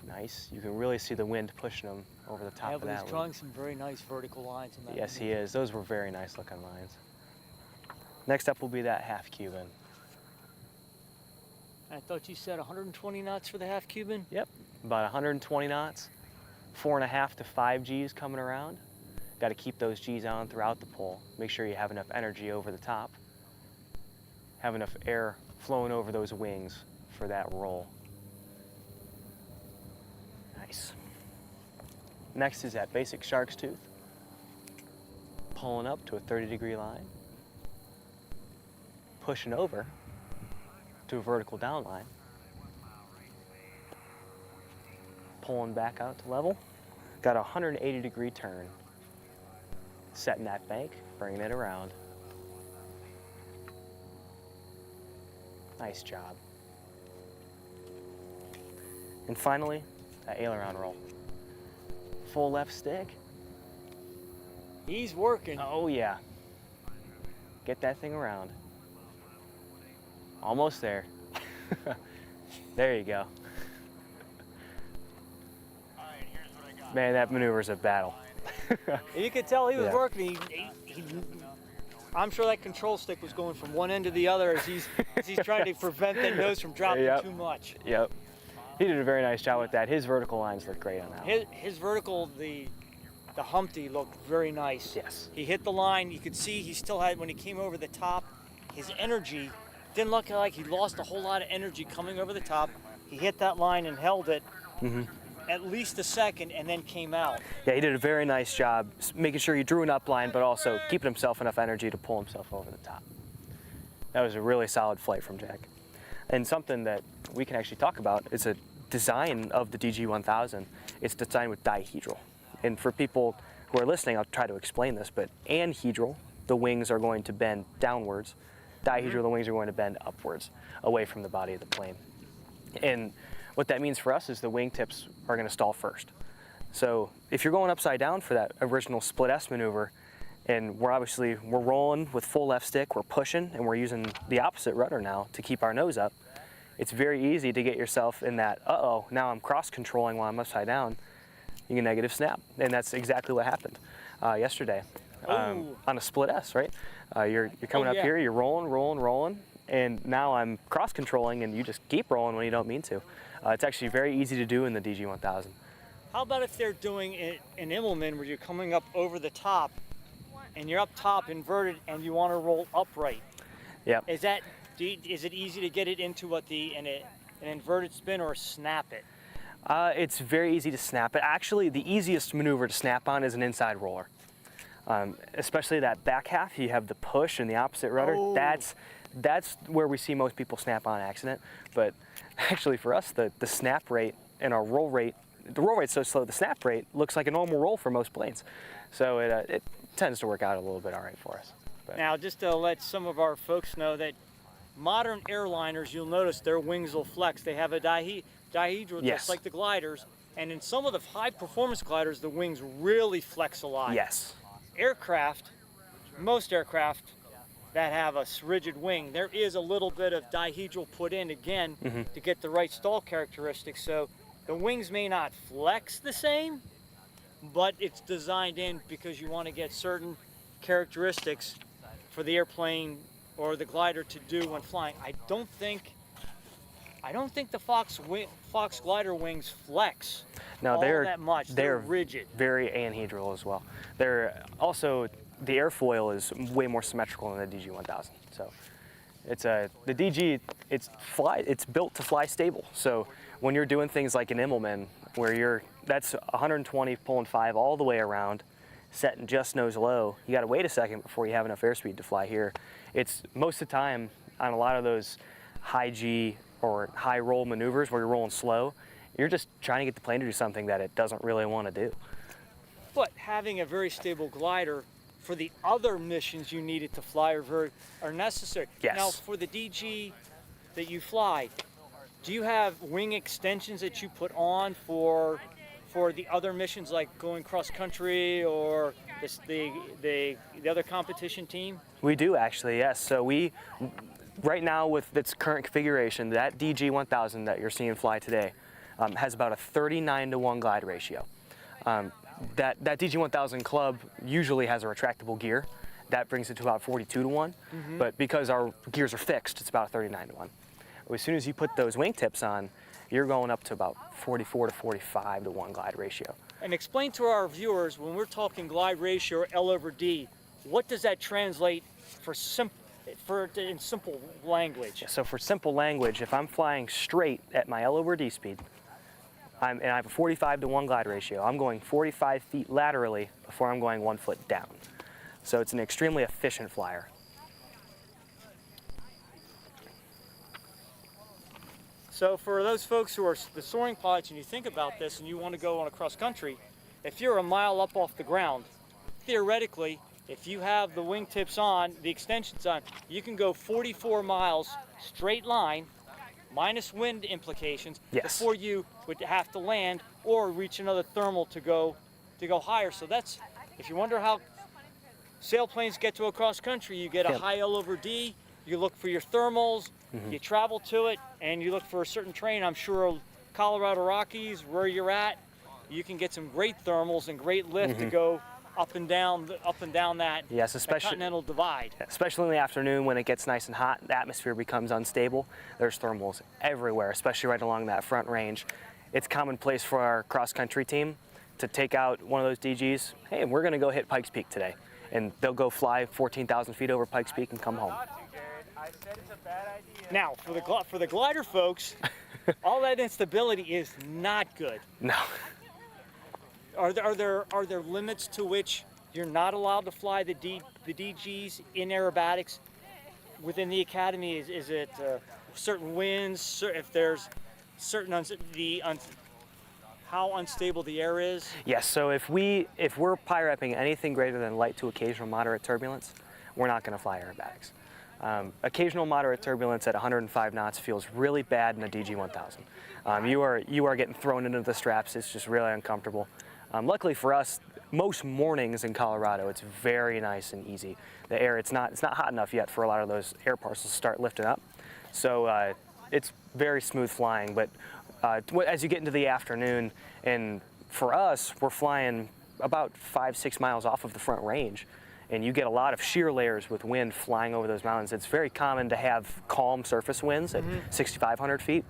Nice. You can really see the wind pushing them over the top Yeah, of but that he's one. drawing some very nice vertical lines in that. Yes, he is. Those were very nice looking lines. Next up will be that half Cuban. I thought you said 120 knots for the half Cuban. Yep, about 120 knots, 4.5 to 5 Gs coming around. Got to keep those Gs on throughout the pull. Make sure you have enough energy over the top. Have enough air flowing over those wings for that roll. Nice. Next is that basic shark's tooth. Pulling up to a 30-degree line. Pushing over to a vertical down line. Pulling back out to level. Got a 180-degree turn. Setting that bank, bringing it around. Nice job. And finally, that aileron roll. Full left stick. He's working. Oh yeah. Get that thing around. Almost there. There you go. Man, that maneuver's a battle. You could tell he was Yeah. working. I'm sure that control stick was going from one end to the other as he's trying to prevent that nose from dropping Yep. too much. Yep. He did a very nice job with that. His vertical lines look great on that one. His vertical, the Humpty looked very nice. Yes. He hit the line. You could see he still had, when he came over the top, his energy didn't look like he lost a whole lot of energy coming over the top. He hit that line and held it at least a second and then came out. Yeah, he did a very nice job making sure he drew an upline, but also keeping himself enough energy to pull himself over the top. That was a really solid flight from Jack. And something that we can actually talk about is a design of the DG-1000. It's designed with dihedral. And for people who are listening, I'll try to explain this, but anhedral, the wings are going to bend downwards. Dihedral, the wings are going to bend upwards, away from the body of the plane. And what that means for us is the wingtips are going to stall first. So if you're going upside down for that original split S maneuver, and we're rolling with full left stick, we're pushing, and we're using the opposite rudder now to keep our nose up, it's very easy to get yourself in that, uh-oh, now I'm cross-controlling while I'm upside down. You can negative snap. And that's exactly what happened yesterday on a split S, right? You're coming up here, you're rolling, and now I'm cross-controlling, and you just keep rolling when you don't mean to. It's actually very easy to do in the DG-1000. How about if they're doing an Immelman where you're coming up over the top and you're up top inverted and you want to roll upright? Yeah. Is it easy to get it into an inverted spin or snap it? It's very easy to snap it. Actually, the easiest maneuver to snap on is an inside roller. Especially that back half, you have the push and the opposite rudder. Oh. That's where we see most people snap on accident. But actually for us, the snap rate and our roll rate, the roll rate's so slow, the snap rate looks like a normal roll for most planes. So it tends to work out a little bit all right for us. But Now, just to let some of our folks know that modern airliners, you'll notice their wings will flex. They have a dihedral Yes. just like the gliders. And in some of the high-performance gliders, the wings really flex a lot. yes. Most aircraft that have a rigid wing, there is a little bit of dihedral put in again to get the right stall characteristics. So the wings may not flex the same, but it's designed in because you want to get certain characteristics for the airplane or the glider to do when flying. I don't think I don't think the Fox glider wings flex No, all they're that much. They're rigid. Very anhedral as well. They're also, the airfoil is way more symmetrical than the DG1000. So it's the DG, it's built to fly stable. So when you're doing things like an Immelman, where that's 120 pulling 5 all the way around, setting just nose low, you got to wait a second before you have enough airspeed to fly here. It's most of the time on a lot of those high G or high roll maneuvers where you're rolling slow, you're just trying to get the plane to do something that it doesn't really want to do. But having a very stable glider for the other missions you need it to fly are necessary. Yes. Now, for the DG that you fly, do you have wing extensions that you put on for the other missions, like going cross country or the other competition team? We do actually, yes. So right now with its current configuration, that DG1000 that you're seeing fly today has about a 39-to-1 glide ratio. That DG1000 club usually has a retractable gear. That brings it to about 42-to-1, but because our gears are fixed, it's about a 39-to-1. As soon as you put those wingtips on, you're going up to about 44 to 45-to-1 glide ratio. And explain to our viewers, when we're talking glide ratio or L over D, what does that translate in simple language? So for simple language, if I'm flying straight at my L over D speed, and I have a 45-to-1 glide ratio, I'm going 45 feet laterally before I'm going 1 foot down. So it's an extremely efficient flyer. So for those folks who are the soaring pilots and you think about this and you want to go on a cross country, if you're a mile up off the ground, theoretically, if you have the wingtips on, the extensions on, you can go 44 miles straight line, minus wind implications, before you would have to land or reach another thermal to go higher. So that's, if you wonder how sailplanes get to a cross country, you get a high L over D, you look for your thermals, you travel to it, and you look for a certain terrain. I'm sure Colorado Rockies, where you're at, you can get some great thermals and great lift to go up and down that, that continental divide. Especially in the afternoon when it gets nice and hot, the atmosphere becomes unstable. There's thermals everywhere, especially right along that front range. It's commonplace for our cross-country team to take out one of those DGs. Hey, we're going to go hit Pikes Peak today. And they'll go fly 14,000 feet over Pikes Peak and come home. Now, for the glider folks, all that instability is not good. No. Are there limits to which you're not allowed to fly the DGs in aerobatics within the academy? Is it certain winds? If there's certain how unstable the air is? Yes. So if we're PIREPing anything greater than light to occasional moderate turbulence, we're not going to fly aerobatics. Occasional moderate turbulence at 105 knots feels really bad in a DG1000. You are getting thrown into the straps. It's just really uncomfortable. Luckily for us, most mornings in Colorado, it's very nice and easy. The air, it's not hot enough yet for a lot of those air parcels to start lifting up. So it's very smooth flying. But as you get into the afternoon, and for us, we're flying about 5-6 miles off of the front range, and you get a lot of shear layers with wind flying over those mountains. It's very common to have calm surface winds at 6,500 feet,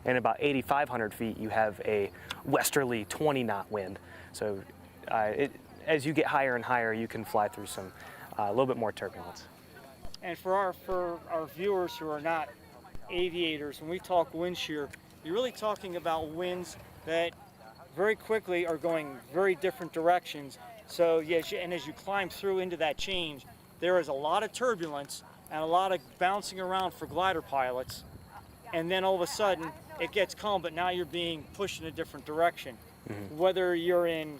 and about 8,500 feet, you have a westerly 20-knot wind. So as you get higher and higher, you can fly through some a little bit more turbulence. And for our viewers who are not aviators, when we talk wind shear, you're really talking about winds that very quickly are going very different directions. So yes, and as you climb through into that change, there is a lot of turbulence and a lot of bouncing around for glider pilots. And then all of a sudden, it gets calm, but now you're being pushed in a different direction. Whether you're in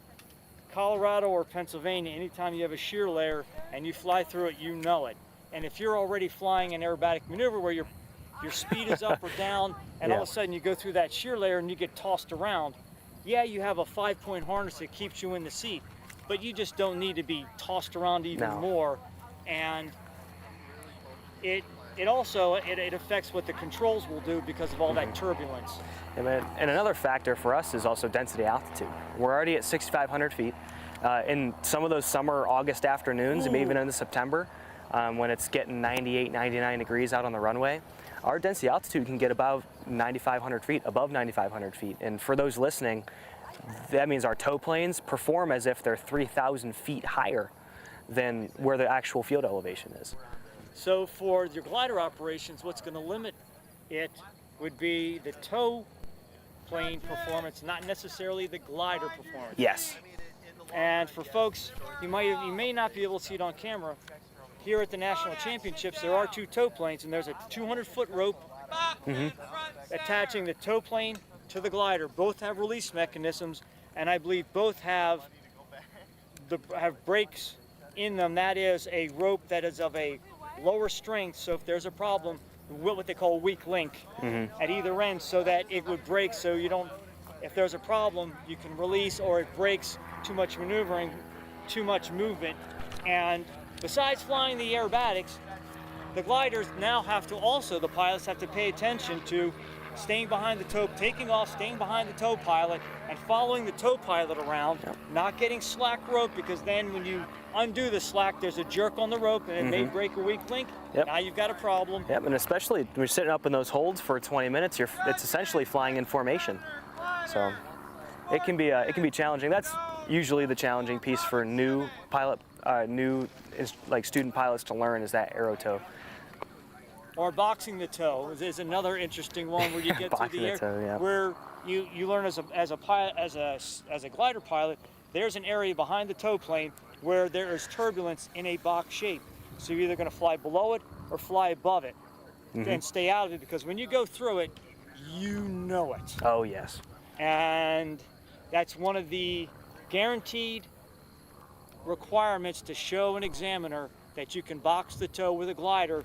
Colorado or Pennsylvania, anytime you have a shear layer and you fly through it, you know it. And if you're already flying an aerobatic maneuver where your speed is up or down, and all of a sudden you go through that shear layer and you get tossed around, yeah, you have a 5-point harness that keeps you in the seat, but you just don't need to be tossed around even more. And it also affects what the controls will do because of all that turbulence. And another factor for us is also density altitude. We're already at 6,500 feet. In some of those summer August afternoons, and maybe even into September, when it's getting 98, 99 degrees out on the runway, our density altitude can get above 9,500 feet, above 9,500 feet. And for those listening, that means our tow planes perform as if they're 3,000 feet higher than where the actual field elevation is. So for your glider operations, what's going to limit it would be the tow plane performance, not necessarily the glider performance. Yes. And for folks, you may not be able to see it on camera. Here at the National Championships, there are 2 tow planes, and there's a 200-foot rope attaching the tow plane to the glider. Both have release mechanisms, and I believe both have brakes in them. That is a rope that is of a lower strength, so if there's a problem, what they call a weak link at either end, so that it would break, so you don't, if there's a problem, you can release, or it breaks too much maneuvering, too much movement. And besides flying the aerobatics, the gliders now have to also, the pilots have to pay attention to staying behind the tow, taking off, staying behind the tow pilot, and following the tow pilot around, not getting slack rope, because then when you undo the slack, there's a jerk on the rope and it may break a weak link. Now you've got a problem. Yep, and especially when you're sitting up in those holds for 20 minutes, it's essentially flying in formation. So it can be challenging. That's usually the challenging piece for new student pilots to learn, is that aero tow. Or boxing the tow is another interesting one, where you get to the air, tow, yeah. where you learn as a glider pilot. There's an area behind the tow plane where there is turbulence in a box shape. So you're either going to fly below it or fly above it, and stay out of it, because when you go through it, you know it. Oh yes. And that's one of the guaranteed requirements to show an examiner that you can box the tow with a glider,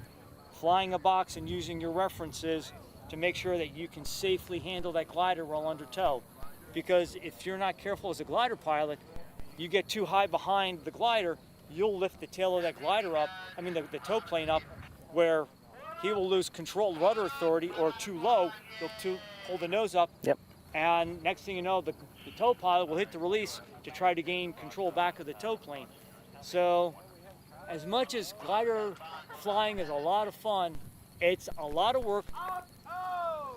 flying a box and using your references to make sure that you can safely handle that glider while under tow. Because if you're not careful as a glider pilot, you get too high behind the glider, you'll lift the tail of that glider up, the tow plane up, where he will lose control, rudder authority, or too low, he'll hold the nose up. Yep. And next thing you know, the tow pilot will hit the release to try to gain control back of the tow plane. So as much as glider flying is a lot of fun, it's a lot of work.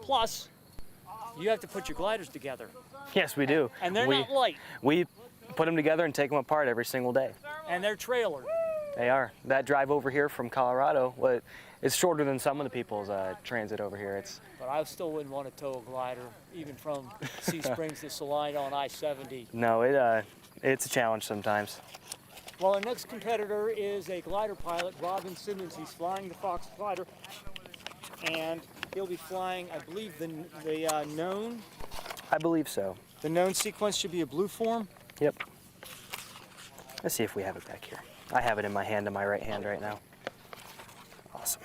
Plus, you have to put your gliders together. Yes, we do. And they're not light. We put them together and take them apart every single day. And they're trailered. They are. That drive over here from Colorado, it's shorter than some of the people's transit over here. But I still wouldn't want to tow a glider, even from Sea Springs to Salina on I-70. No, it's a challenge sometimes. Well, our next competitor is a glider pilot, Simmons. He's flying the Fox glider, and he'll be flying, I believe, the known. I believe so. The known sequence should be a blue form. Yep. Let's see if we have it back here. I have it in my hand, in my right hand right now. Awesome.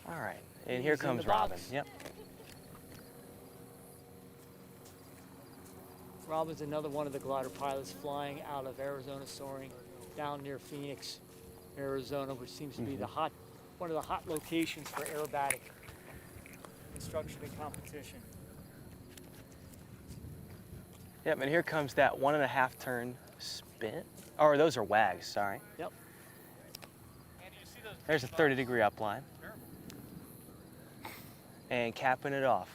All right, and here comes Robin. Yep. Robin's another one of the glider pilots flying out of Arizona, soaring down near Phoenix, Arizona, which seems to be one of the hot locations for aerobatic instruction and competition. Yep, and here comes that 1.5 turn spin. Or those are wags, sorry. Yep. There's a 30-degree upline. And capping it off.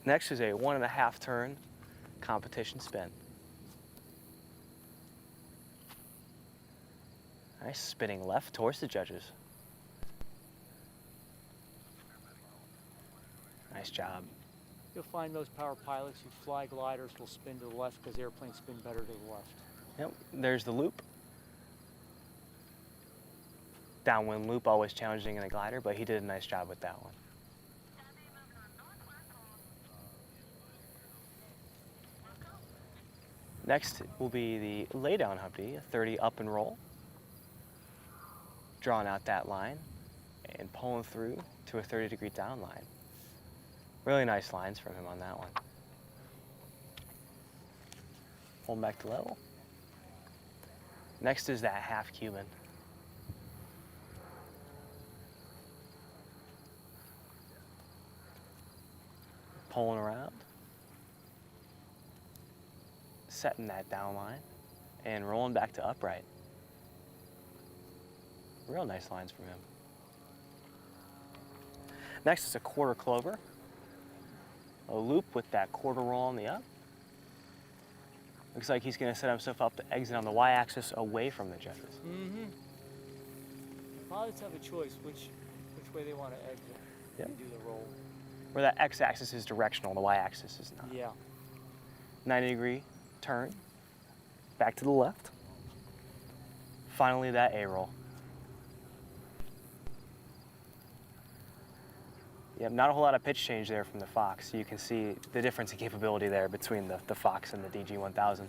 Next is a 1.5 turn competition spin. Nice, spinning left towards the judges. Nice job. You'll find most power pilots who fly gliders will spin to the left because airplanes spin better to the left. Yep, there's the loop. Downwind loop, always challenging in a glider, but he did a nice job with that one. Next will be the laydown Humpty, a 30 up and roll. Drawing out that line and pulling through to a 30-degree down line. Really nice lines from him on that one. Hold back to level. Next is that half Cuban. Pulling around, setting that down line and rolling back to upright. Real nice lines from him. Next is a quarter clover. A loop with that quarter roll on the up. Looks like he's going to set himself up to exit on the y-axis away from the judges. Mm-hmm. Pilots have a choice which way they want to exit and do the roll. Where that x-axis is directional, the y-axis is not. Yeah. 90-degree turn, back to the left. Finally, that A-roll. Yep, not a whole lot of pitch change there from the Fox. You can see the difference in capability there between the Fox and the DG-1000.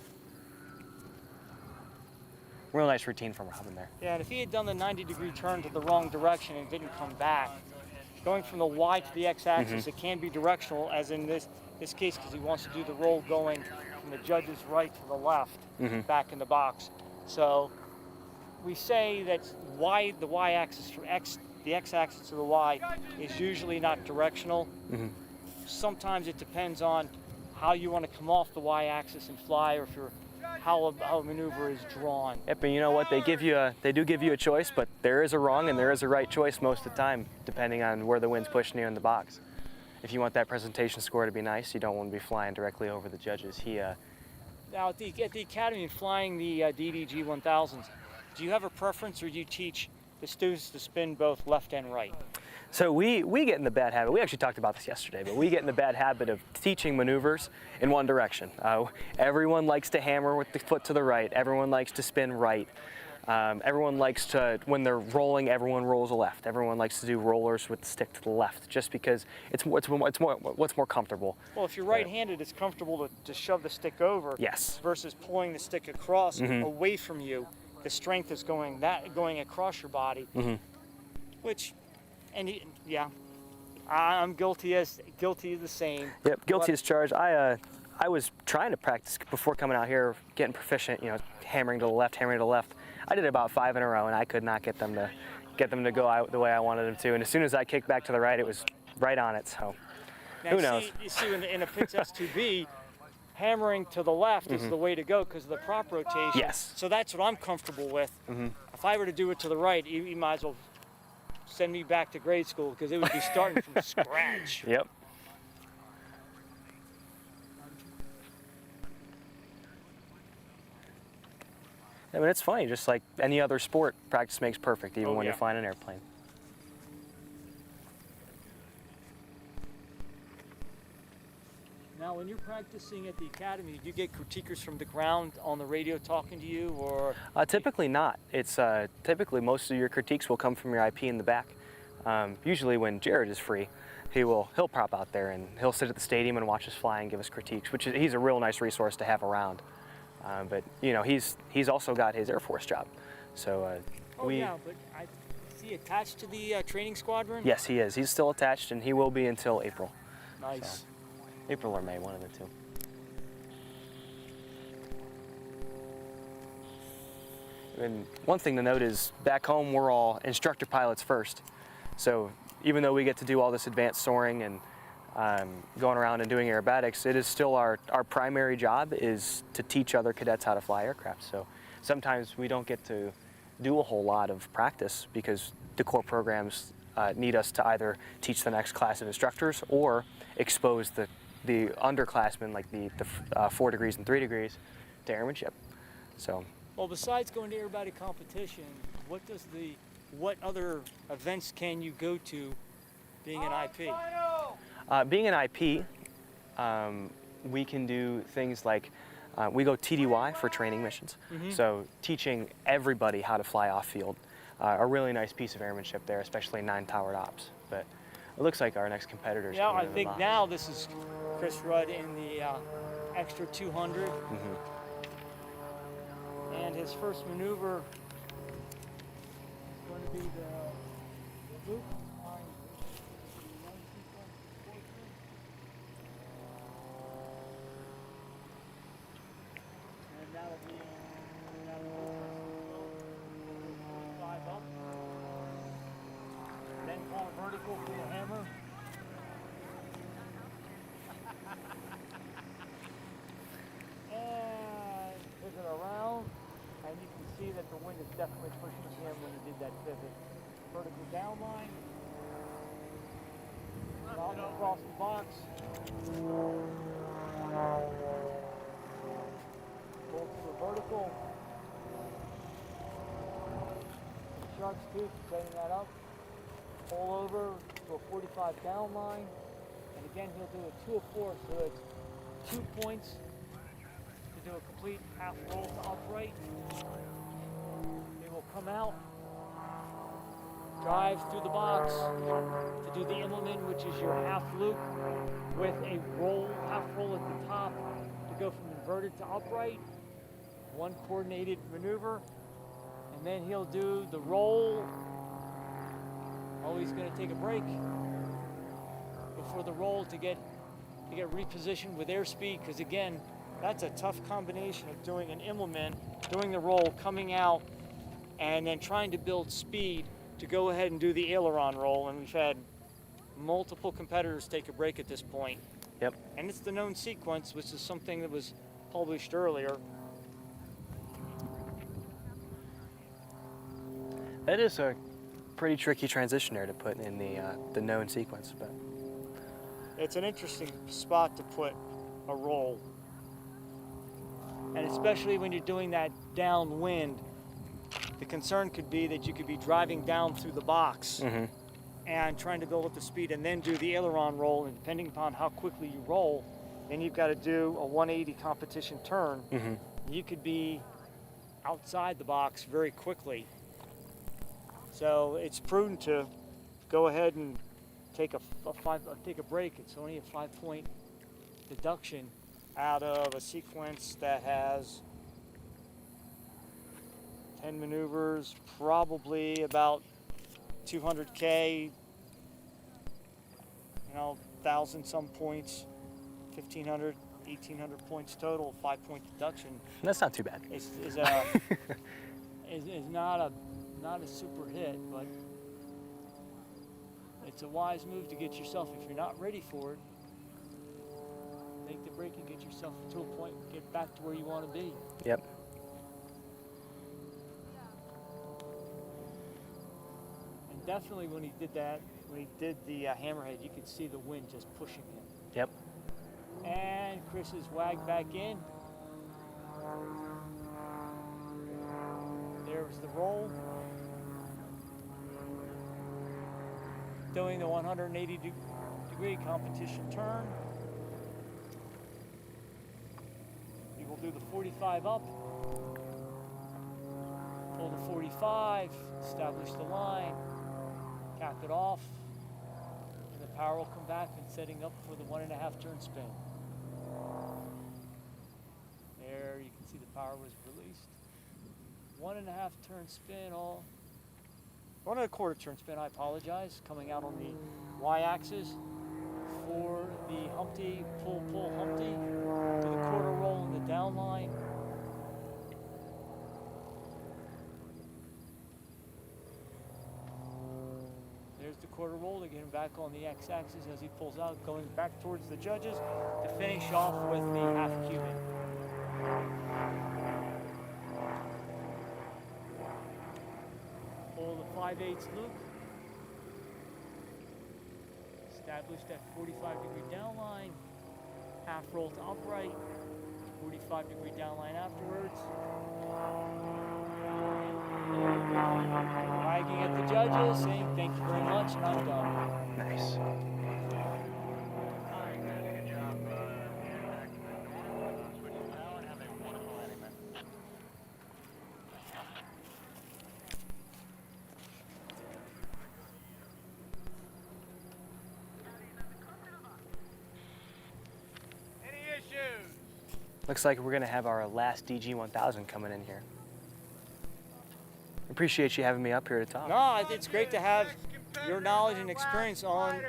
Real nice routine from Robin there. Yeah, and if he had done the 90-degree turn to the wrong direction and didn't come back, going from the Y to the X-axis, it can be directional, as in this case, because he wants to do the roll going from the judge's right to the left, back in the box. So we say that the Y-axis for X, the X-axis to the Y, is usually not directional. Sometimes it depends on how you want to come off the Y-axis and fly, or if you're how a maneuver is drawn. Yep, and you know what? They do give you a choice, but there is a wrong and there is a right choice most of the time, depending on where the wind's pushing you in the box. If you want that presentation score to be nice, you don't want to be flying directly over the judges. Now at the academy and flying the DDG 1000s, do you have a preference, or do you teach the students to spin both left and right? So we get in the bad habit, we actually talked about this yesterday, but we get in the bad habit of teaching maneuvers in one direction. Everyone likes to hammer with the foot to the right, everyone likes to spin right. Everyone likes to, when they're rolling, everyone rolls left. Everyone likes to do rollers with the stick to the left, just because it's what's more comfortable. Well, if you're right-handed, it's comfortable to shove the stick over. Yes. Versus pulling the stick across away from you. The strength is going across your body, which, and yeah, I'm guilty of the same. Yep, guilty as charged. I was trying to practice before coming out here, getting proficient, hammering to the left, hammering to the left. I did about 5 in a row, and I could not get them to go out the way I wanted them to. And as soon as I kicked back to the right, it was right on it. So now, who knows? You see, in a Pitts S2B, hammering to the left is the way to go because of the prop rotation. Yes. So that's what I'm comfortable with. If I were to do it to the right, you might as well send me back to grade school, because it would be starting from scratch. Yep. I mean, it's funny, just like any other sport, practice makes perfect, even when you're flying an airplane. Now, when you're practicing at the academy, do you get critiquers from the ground on the radio talking to you, or? Typically not. It's typically most of your critiques will come from your IP in the back. Usually when Jared is free, he'll prop out there and he'll sit at the stadium and watch us fly and give us critiques, which he's a real nice resource to have around. But he's also got his Air Force job, so yeah, but is he attached to the training squadron? Yes, he is. He's still attached, and he will be until April. Nice. So, April or May, one of the two. And one thing to note is, back home we're all instructor pilots first. So even though we get to do all this advanced soaring and going around and doing aerobatics, it is still our primary job is to teach other cadets how to fly aircraft. So sometimes we don't get to do a whole lot of practice because the core programs need us to either teach the next class of instructors or expose the underclassmen, like the 4 degrees and 3 degrees, to airmanship. So. Well, besides going to aerobatic competition, what other events can you go to being an IP? Being an IP, we can do things like, we go TDY for training missions. So teaching everybody how to fly off field. A really nice piece of airmanship there, especially 9-towered ops. But it looks like our next competitors. Yeah, I think now this is Chris Rudd in the extra 200. And his first maneuver is going to be the loop. And that'll be 5 up. Then call vertical for the hammer. And see that the wind is definitely pushing him when he did that pivot. Vertical down line. Out across the box. Pull to the vertical. Shark's tooth, setting that up. Pull over to a 45 down line. And again, he'll do a 2 of 4, so it's 2 points to do a complete half roll to upright. They will come out, drive through the box to do the implement, which is your half loop with a roll, half roll at the top to go from inverted to upright. One coordinated maneuver, and then he'll do the roll. Oh, he's going to take a break before the roll to get repositioned with airspeed, because again, that's a tough combination of doing an implement, doing the roll, coming out, and then trying to build speed to go ahead and do the aileron roll. And we've had multiple competitors take a break at this point. Yep. And it's the known sequence, which is something that was published earlier. That is a pretty tricky transition there to put in the known sequence, but It's an interesting spot to put a roll. And especially when you're doing that downwind, the concern could be that you could be driving down through the box and trying to build up the speed and then do the aileron roll, and depending upon how quickly you roll, then you've got to do a 180 competition turn. You could be outside the box very quickly. So it's prudent to go ahead and take a break. It's only a 5-point deduction out of a sequence that has 10 maneuvers, probably about 200K, 1,000 some points, 1,500, 1,800 points total, 5-point deduction. that's not too bad. Is not a super hit, but it's a wise move to get yourself, if you're not ready for it, take the break and get yourself to a point, get back to where you want to be. Yep. And definitely when he did that, when he did the hammerhead, you could see the wind just pushing him. Yep. And Chris is wagged back in. There's the roll. Doing the 180-degree competition turn. He will do the 45 up. Pull the 45, establish the line, cap it off, and the power will come back and setting up for the 1.5 turn spin. There, you can see the power was released. 1.5 turn spin, 1.25 turn spin, I apologize, coming out on the y-axis for the Humpty, pull, Humpty, to the quarter roll in the down line. There's the quarter roll to get him back on the x-axis as he pulls out, going back towards the judges to finish off with the half Cuban. Pull the 5/8 loop. Establish that 45-degree down line. Half roll to upright. 45-degree down line afterwards. Wagging at the judges, saying thank you very much, and I'm done. Nice. Looks like we're gonna have our last DG 1000 coming in here. Appreciate you having me up here to talk. No, it's great to have your knowledge and experience on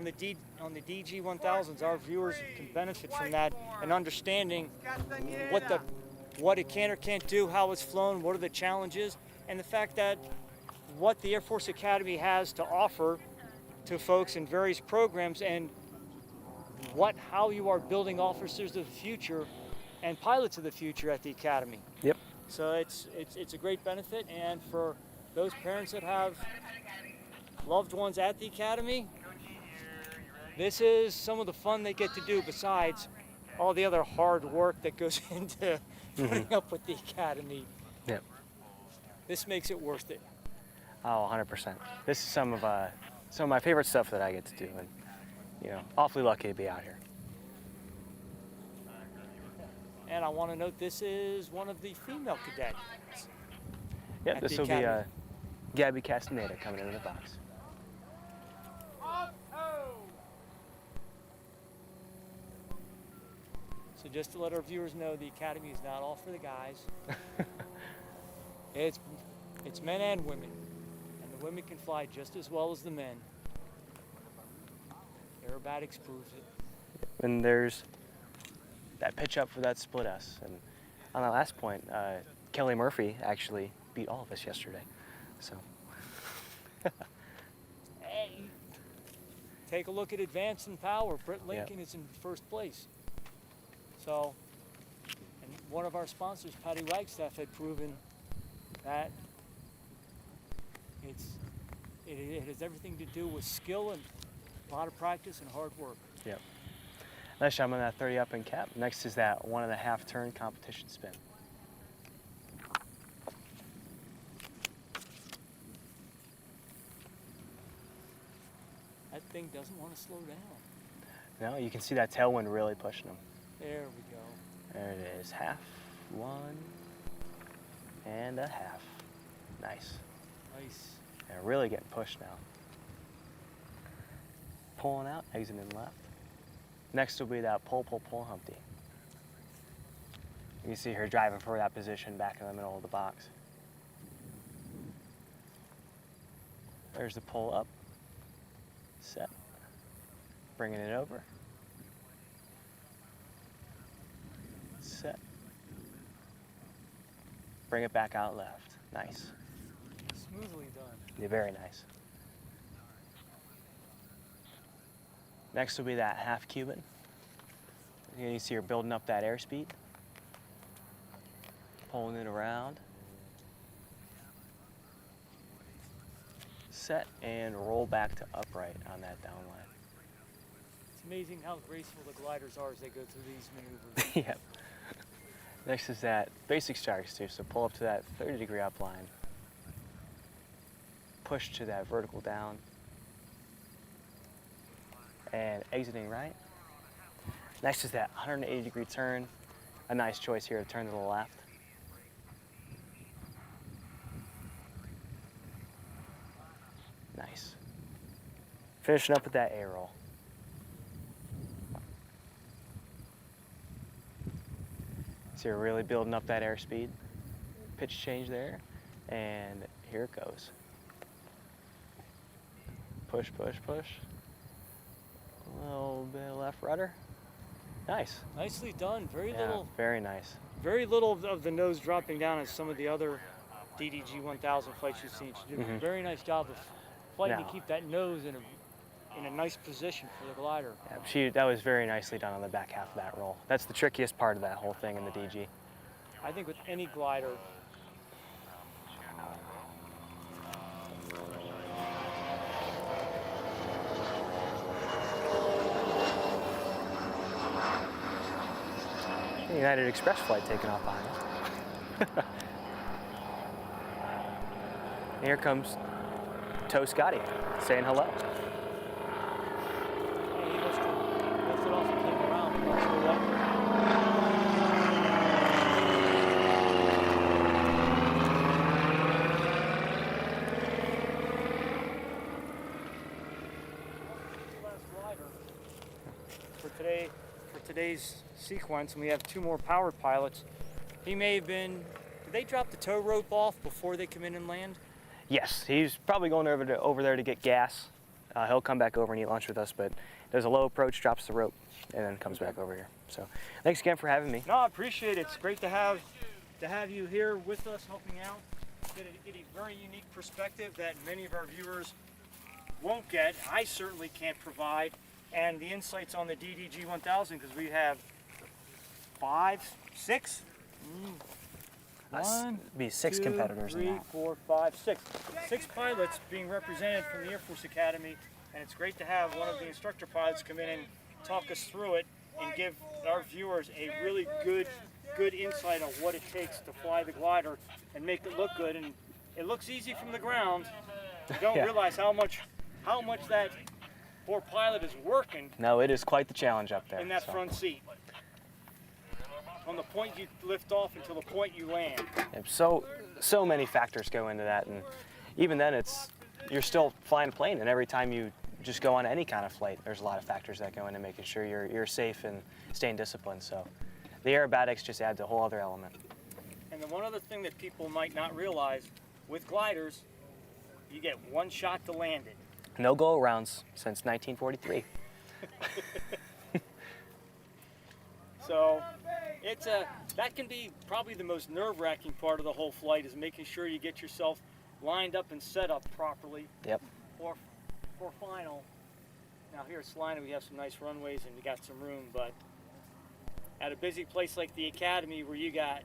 the DG 1000s. Our viewers can benefit from that and understanding what it can or can't do, how it's flown, what are the challenges, and the fact that what the Air Force Academy has to offer to folks in various programs, and how you are building officers of the future and pilots of the future at the Academy. Yep. So it's a great benefit, and for those parents that have loved ones at the academy, this is some of the fun they get to do besides all the other hard work that goes into putting up with the academy. Yep. This makes it worth it. Oh, 100%. This is some of my favorite stuff that I get to do, and awfully lucky to be out here. And I want to note this is one of the female cadets. Yep, at this the will be academy. Gabby Cast coming into the box. So just to let our viewers know, the academy is not all for the guys. It's men and women, and the women can fly just as well as the men. Aerobatics proves it. And there's that pitch up for that split S. And on that last point, Kelly Murphy actually beat all of us yesterday. So. Hey, take a look at advance and power. Britt Lincoln is in first place. So, and one of our sponsors, Patty Wagstaff, had proven that it has everything to do with skill and a lot of practice and hard work. Yep. Nice job on that 30 up and cap. Next is that 1.5 turn competition spin. That thing doesn't want to slow down. No, you can see that tailwind really pushing them. There we go. There it is. Half, 1.5. Nice. Nice. And really getting pushed now. Pulling out, exiting left. Next will be that pull Humpty. You can see her driving for that position back in the middle of the box. There's the pull up. Set. Bringing it over. Set. Bring it back out left. Nice. Smoothly done. Yeah, very nice. Next will be that half Cuban. You can see her building up that airspeed. Pulling it around. Set and roll back to upright on that down line. It's amazing how graceful the gliders are as they go through these maneuvers. Yep. Next is that basic start steer. So pull up to that 30-degree up line. Push to that vertical down. And exiting right. Next is that 180-degree turn. A nice choice here to turn to the left. Nice. Finishing up with that A roll. So you're really building up that airspeed. Pitch change there, and here it goes. Push, push, push. A little bit of left rudder. Nice. Nicely done. Yeah, very nice. Very little of the nose dropping down as some of the other DDG 1000 flights you've seen. She did a very nice job of fighting to keep that nose in a nice position for the glider. Yeah, that was very nicely done on the back half of that roll. That's the trickiest part of that whole thing in the DG. I think with any glider, United Express flight taking off behind us. Here comes Toe Scotty saying hello. he must have lifted off and came around. He wants to go up. Last glider for today's sequence, and we have two more power pilots. He may have been. Did they drop the tow rope off before they come in and land? Yes, he's probably going over there to get gas. He'll come back over and eat lunch with us, but does a low approach, drops the rope, and then comes back over here. So thanks again for having me. No, I appreciate it. It's great to have you here with us, helping out. Get a very unique perspective that many of our viewers won't get. I certainly can't provide, and the insights on the DDG 1000, because we have 5, 6 Be six 2, competitors 3, in that. 4, 5, 6. 6 pilots being represented from the Air Force Academy, and it's great to have one of the instructor pilots come in and talk us through it and give our viewers a really good insight on what it takes to fly the glider and make it look good. And it looks easy from the ground. You don't Yeah. realize how much that poor pilot is working No, it is quite the challenge up there. in that so. front seat. From the point you lift off until the point you land. Yeah, so many factors go into that, and even then, you're still flying a plane, and every time you just go on any kind of flight, there's a lot of factors that go into making sure you're safe and staying disciplined. So the aerobatics just adds a whole other element. And the one other thing that people might not realize, with gliders, you get one shot to land it. No go-arounds since 1943. So that can be probably the most nerve-wracking part of the whole flight, is making sure you get yourself lined up and set up properly Yep. for final. Now here at Salina we have some nice runways and we got some room, but at a busy place like the Academy where you got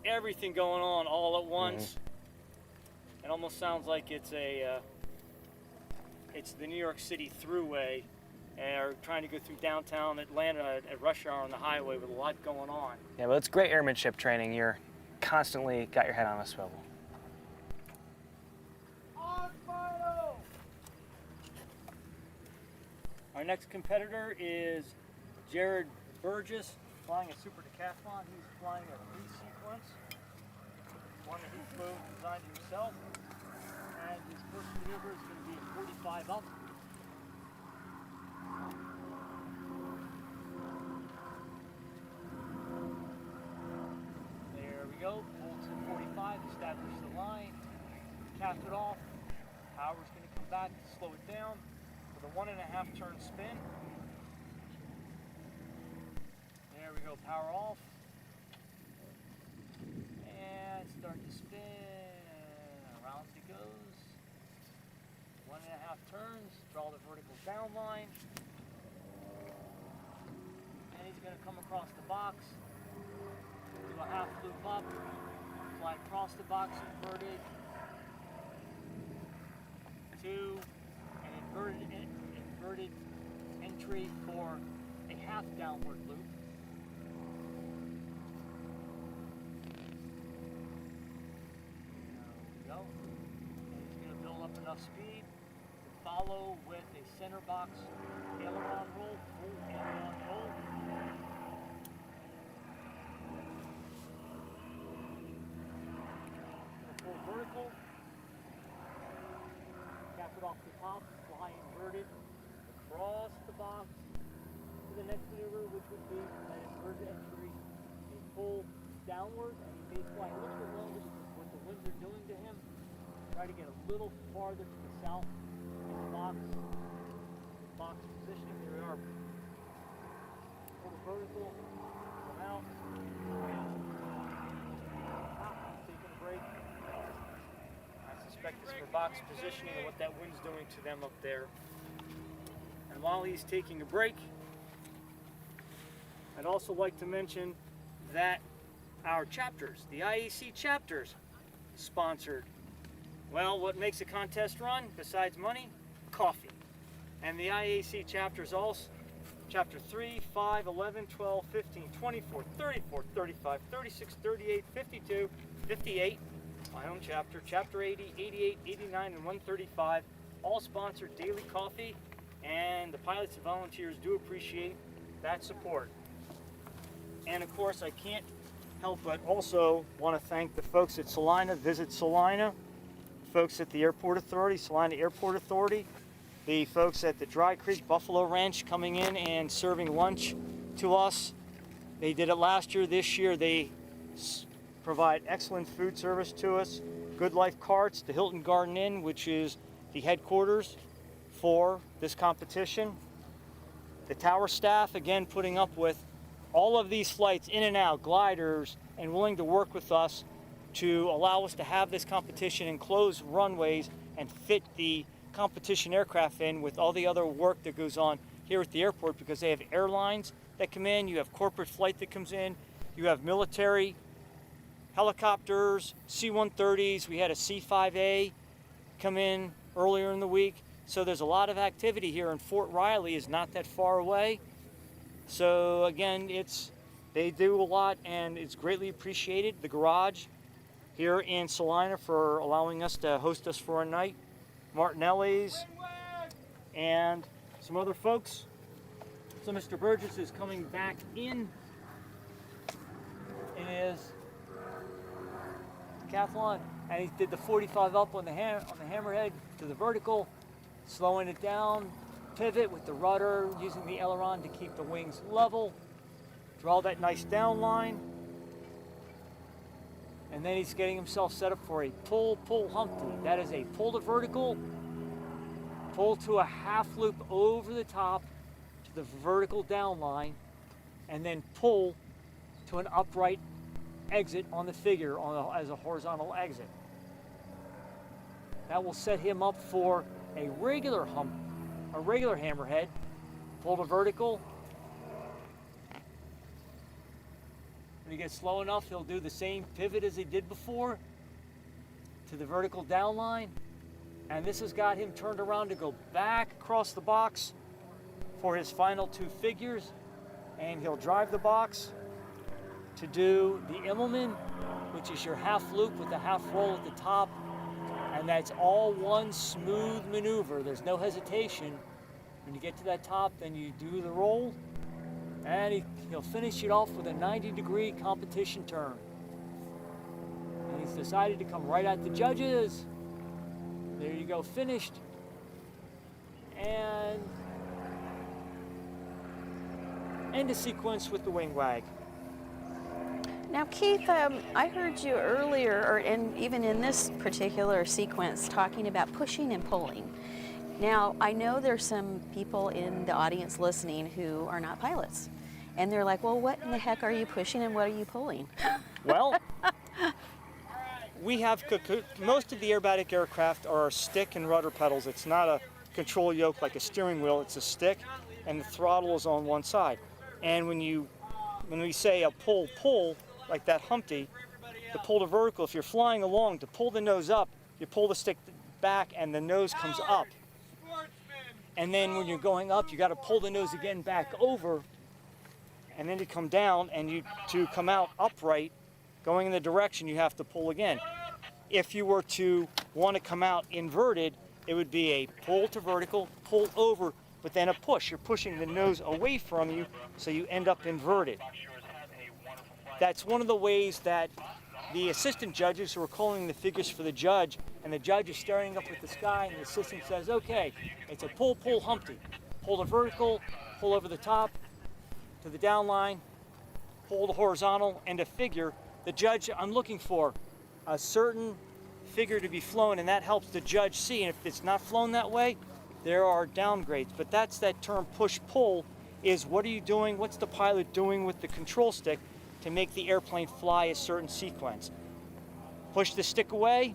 everything going on all at once, it almost sounds like it's the New York City thruway, or trying to go through downtown Atlanta at rush hour on the highway with a lot going on. Yeah, well, it's great airmanship training. You're constantly got your head on a swivel. Our next competitor is Jared Burgess, flying a super decathlon. He's flying a free sequence, one that he flew and designed himself. And his first maneuver is going to be a 45 up. There we go. Pull to 45, establish the line, cap it off. Power's going to come back to slow it down with a 1.5 turn spin. There we go, power off. And start to spin. Around it goes. 1.5 turns, draw the vertical down line. And he's going to come across the box, do a half loop up, fly across the box inverted. 2, an inverted entry for a half downward loop. There we go. And he's going to build up enough speed to follow with a center box aileron roll, full aileron roll. Full vertical. Cap it off the top, fly inverted, across the box to the next maneuver, which would be an inverted entry, a full downward, and he may fly a little bit longer because what the winds are doing to him. Try to get a little farther to the south in the box positioning. Here we are. Full vertical, come out, taking a break. I suspect it's for box positioning and what that wind's doing to them up there. And while he's taking a break, I'd also like to mention that our chapters, the IAC chapters, sponsored. Well, what makes a contest run besides money? Coffee. And the IAC chapters also, chapter 3, 5, 11, 12, 15, 24, 34, 35, 36, 38, 52, 58, my own chapter, chapter 80, 88, 89, and 135, all sponsor daily coffee, and the pilots and volunteers do appreciate that support. And of course, I can't help but also want to thank the folks at Salina, Visit Salina, folks at the Airport Authority, Salina Airport Authority, the folks at the Dry Creek Buffalo Ranch coming in and serving lunch to us. They did it last year. This year they provide excellent food service to us. Good Life Carts, the Hilton Garden Inn, which is the headquarters for this competition. The tower staff, again, putting up with all of these flights in and out, gliders, and willing to work with us to allow us to have this competition and close runways and fit the competition aircraft in with all the other work that goes on here at the airport, because they have airlines that come in, you have corporate flight that comes in, you have military helicopters, C-130s. We had a C-5A come in earlier in the week. So there's a lot of activity here, and Fort Riley is not that far away. So again, they do a lot, and it's greatly appreciated. The garage here in Salina for allowing us to host us for a night. Martinelli's and some other folks. So Mr. Burgess is coming back in his decathlon, and he did the 45 up on the hammerhead to the vertical, slowing it down, pivot with the rudder, using the aileron to keep the wings level, draw that nice down line, and then he's getting himself set up for a pull Humpty. That is a pull to vertical, pull to a half loop over the top to the vertical down line, and then pull to an upright exit on the figure as a horizontal exit. That will set him up for a regular hammerhead, pull to vertical. When he gets slow enough, he'll do the same pivot as he did before to the vertical down line. And this has got him turned around to go back across the box for his final two figures. And he'll drive the box to do the Immelman, which is your half loop with the half roll at the top. And that's all one smooth maneuver. There's no hesitation. When you get to that top, then you do the roll, and he'll finish it off with a 90-degree competition turn. And he's decided to come right at the judges. There you go, finished. And end a sequence with the wing wag. Now, Keith, I heard you earlier, and even in this particular sequence, talking about pushing and pulling. Now, I know there's some people in the audience listening who are not pilots, and they're like, well, what in the heck are you pushing and what are you pulling? Well, we have, most of the aerobatic aircraft are stick and rudder pedals. It's not a control yoke like a steering wheel, it's a stick, and the throttle is on one side. And when we say a pull, like that Humpty, to pull to vertical, if you're flying along, to pull the nose up, you pull the stick back and the nose comes up. And then when you're going up, you got to pull the nose again back over, and then to come down, and to come out upright, going in the direction, you have to pull again. If you were to want to come out inverted, it would be a pull to vertical, pull over, but then a push. You're pushing the nose away from you, so you end up inverted. That's one of the ways that the assistant judges who are calling the figures for the judge, and the judge is staring up at the sky, and the assistant says, okay, it's a pull Humpty. Pull to vertical, pull over the top to the down line, pull to horizontal, and a figure. The judge, I'm looking for a certain figure to be flown, and that helps the judge see. And if it's not flown that way, there are downgrades. But that's that term push-pull, is what are you doing, what's the pilot doing with the control stick to make the airplane fly a certain sequence. Push the stick away,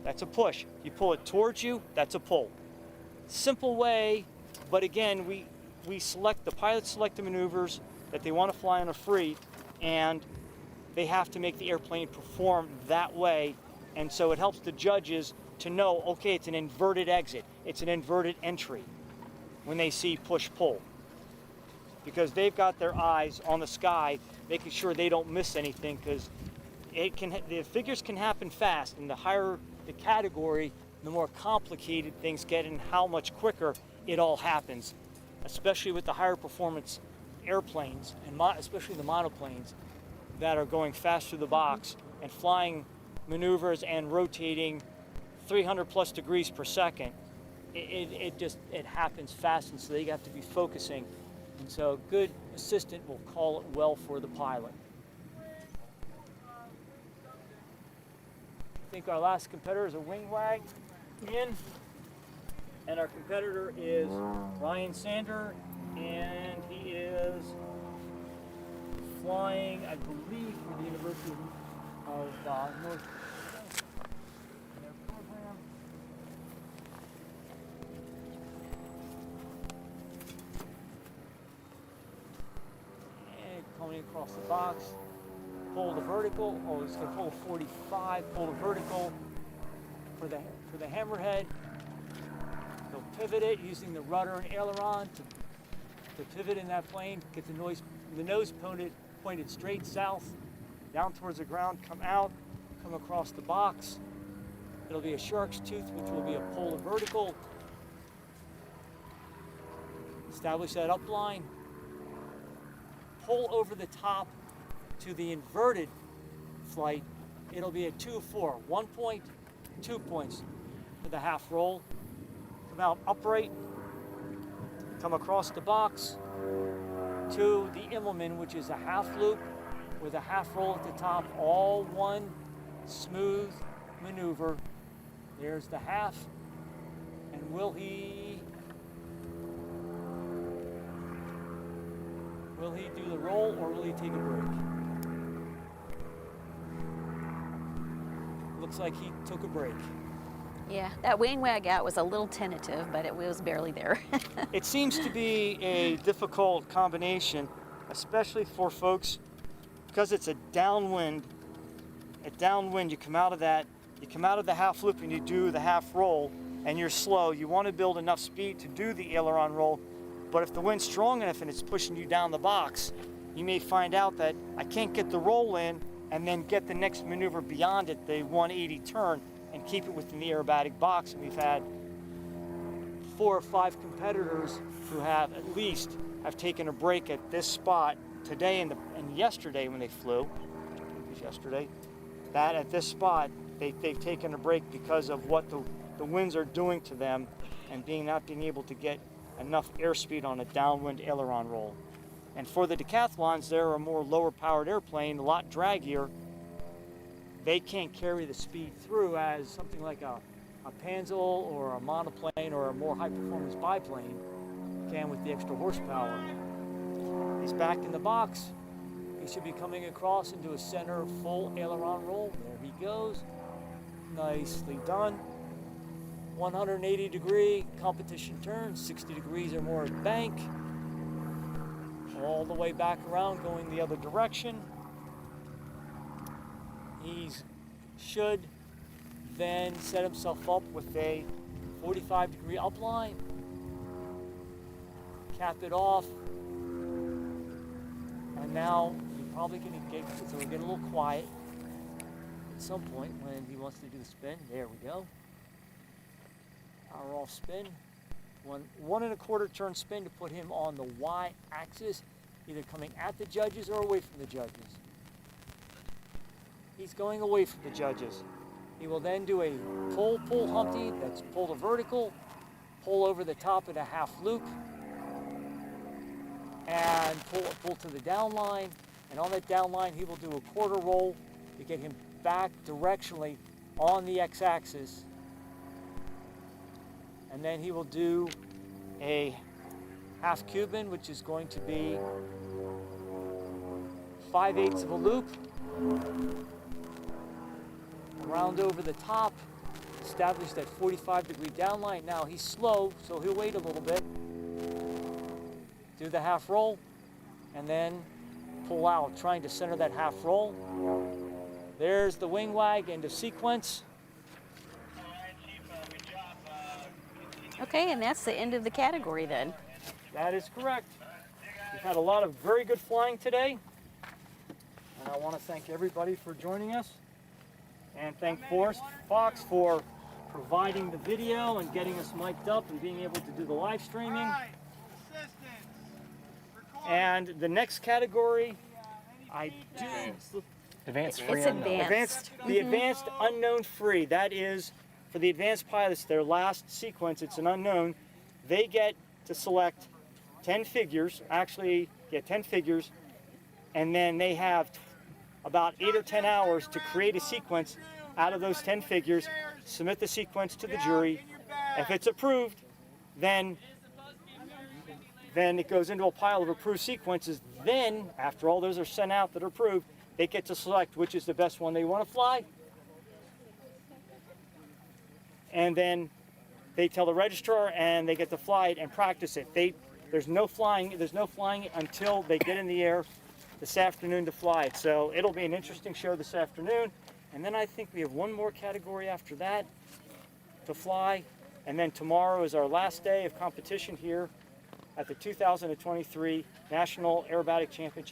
that's a push. You pull it towards you, that's a pull. Simple way, but again, the pilots select the maneuvers that they want to fly on a free, and they have to make the airplane perform that way. And so it helps the judges to know, okay, it's an inverted exit, it's an inverted entry when they see push-pull. Because they've got their eyes on the sky, making sure they don't miss anything, because the figures can happen fast, and the higher the category, the more complicated things get and how much quicker it all happens, especially with the higher performance airplanes, and especially the monoplanes that are going fast through the box and flying maneuvers and rotating 300 plus degrees per second. It happens fast, and so they have to be focusing. And so a good assistant will call it well for the pilot. I think our last competitor is a wing wag in, and our competitor is Ryan Sander, and he is flying, I believe, for the University of North in their program. And coming across the box. pull the vertical, or it's going to pull 45, pull the vertical for the hammerhead. They'll pivot it using the rudder and aileron to pivot in that plane, get the nose pointed straight south, down towards the ground, come out, come across the box. It'll be a shark's tooth, which will be a pull to vertical. Establish that upline. Pull over the top to the inverted flight. It'll be a 2-4, 1 point, 2 points for the half roll. Come out upright, come across the box to the Immelman, which is a half loop with a half roll at the top, all one smooth maneuver. There's the half, and will he do the roll, or will he take a break? Looks like he took a break. Yeah, that wing wag out was a little tentative, but it was barely there. It seems to be a difficult combination, especially for folks, because it's a downwind. At downwind, you come out of the half loop and you do the half roll, and you're slow. You want to build enough speed to do the aileron roll, but if the wind's strong enough and it's pushing you down the box, you may find out that I can't get the roll in and then get the next maneuver beyond it, the 180 turn, and keep it within the aerobatic box. And we've had 4 or 5 competitors who have taken a break at this spot today and yesterday when they flew. It was yesterday. That at this spot, they've taken a break because of what the winds are doing to them, and not being able to get enough airspeed on a downwind aileron roll. And for the decathlons, they're a more lower powered airplane, a lot draggier. They can't carry the speed through as something like a Panzel or a monoplane or a more high performance biplane can with the extra horsepower. He's back in the box. He should be coming across into a center full aileron roll. There he goes. Nicely done. 180 degree competition turn, 60 degrees or more at bank. All the way back around going the other direction. He should then set himself up with a 45 degree upline. Cap it off. And now you're probably going to get a little quiet at some point when he wants to do the spin. There we go. Power off spin. 1 1/4 turn spin to put him on the Y axis, either coming at the judges or away from the judges. He's going away from the judges. He will then do a pull Humpty, that's pull to vertical, pull over the top at a half loop, and pull to the down line. And on that down line, he will do a quarter roll to get him back directionally on the x-axis. And then he will do a half Cuban, which is going to be 5/8 of a loop. Round over the top, establish that 45 degree downline. Now he's slow, so he'll wait a little bit. Do the half roll, and then pull out, trying to center that half roll. There's the wing wag, end of sequence. Okay, and that's the end of the category then. That is correct. We've had a lot of very good flying today, and I want to thank everybody for joining us, and thank Fox for providing the video and getting us mic'd up and being able to do the live streaming. And the next category, Advanced free It's unknown. advanced. the advanced unknown free. That is for the advanced pilots, their last sequence. It's an unknown. They get to select 10 figures, 10 figures, and then they have about 8 or 10 hours to create a sequence out of those 10 figures, submit the sequence to the jury. If it's approved, then it goes into a pile of approved sequences. Then, after all those are sent out that are approved, they get to select which is the best one they want to fly. And then they tell the registrar, and they get to fly it and practice it. There's no flying until they get in the air this afternoon to fly it. So it'll be an interesting show this afternoon. And then I think we have one more category after that to fly. And then tomorrow is our last day of competition here at the 2023 National Aerobatic Championship.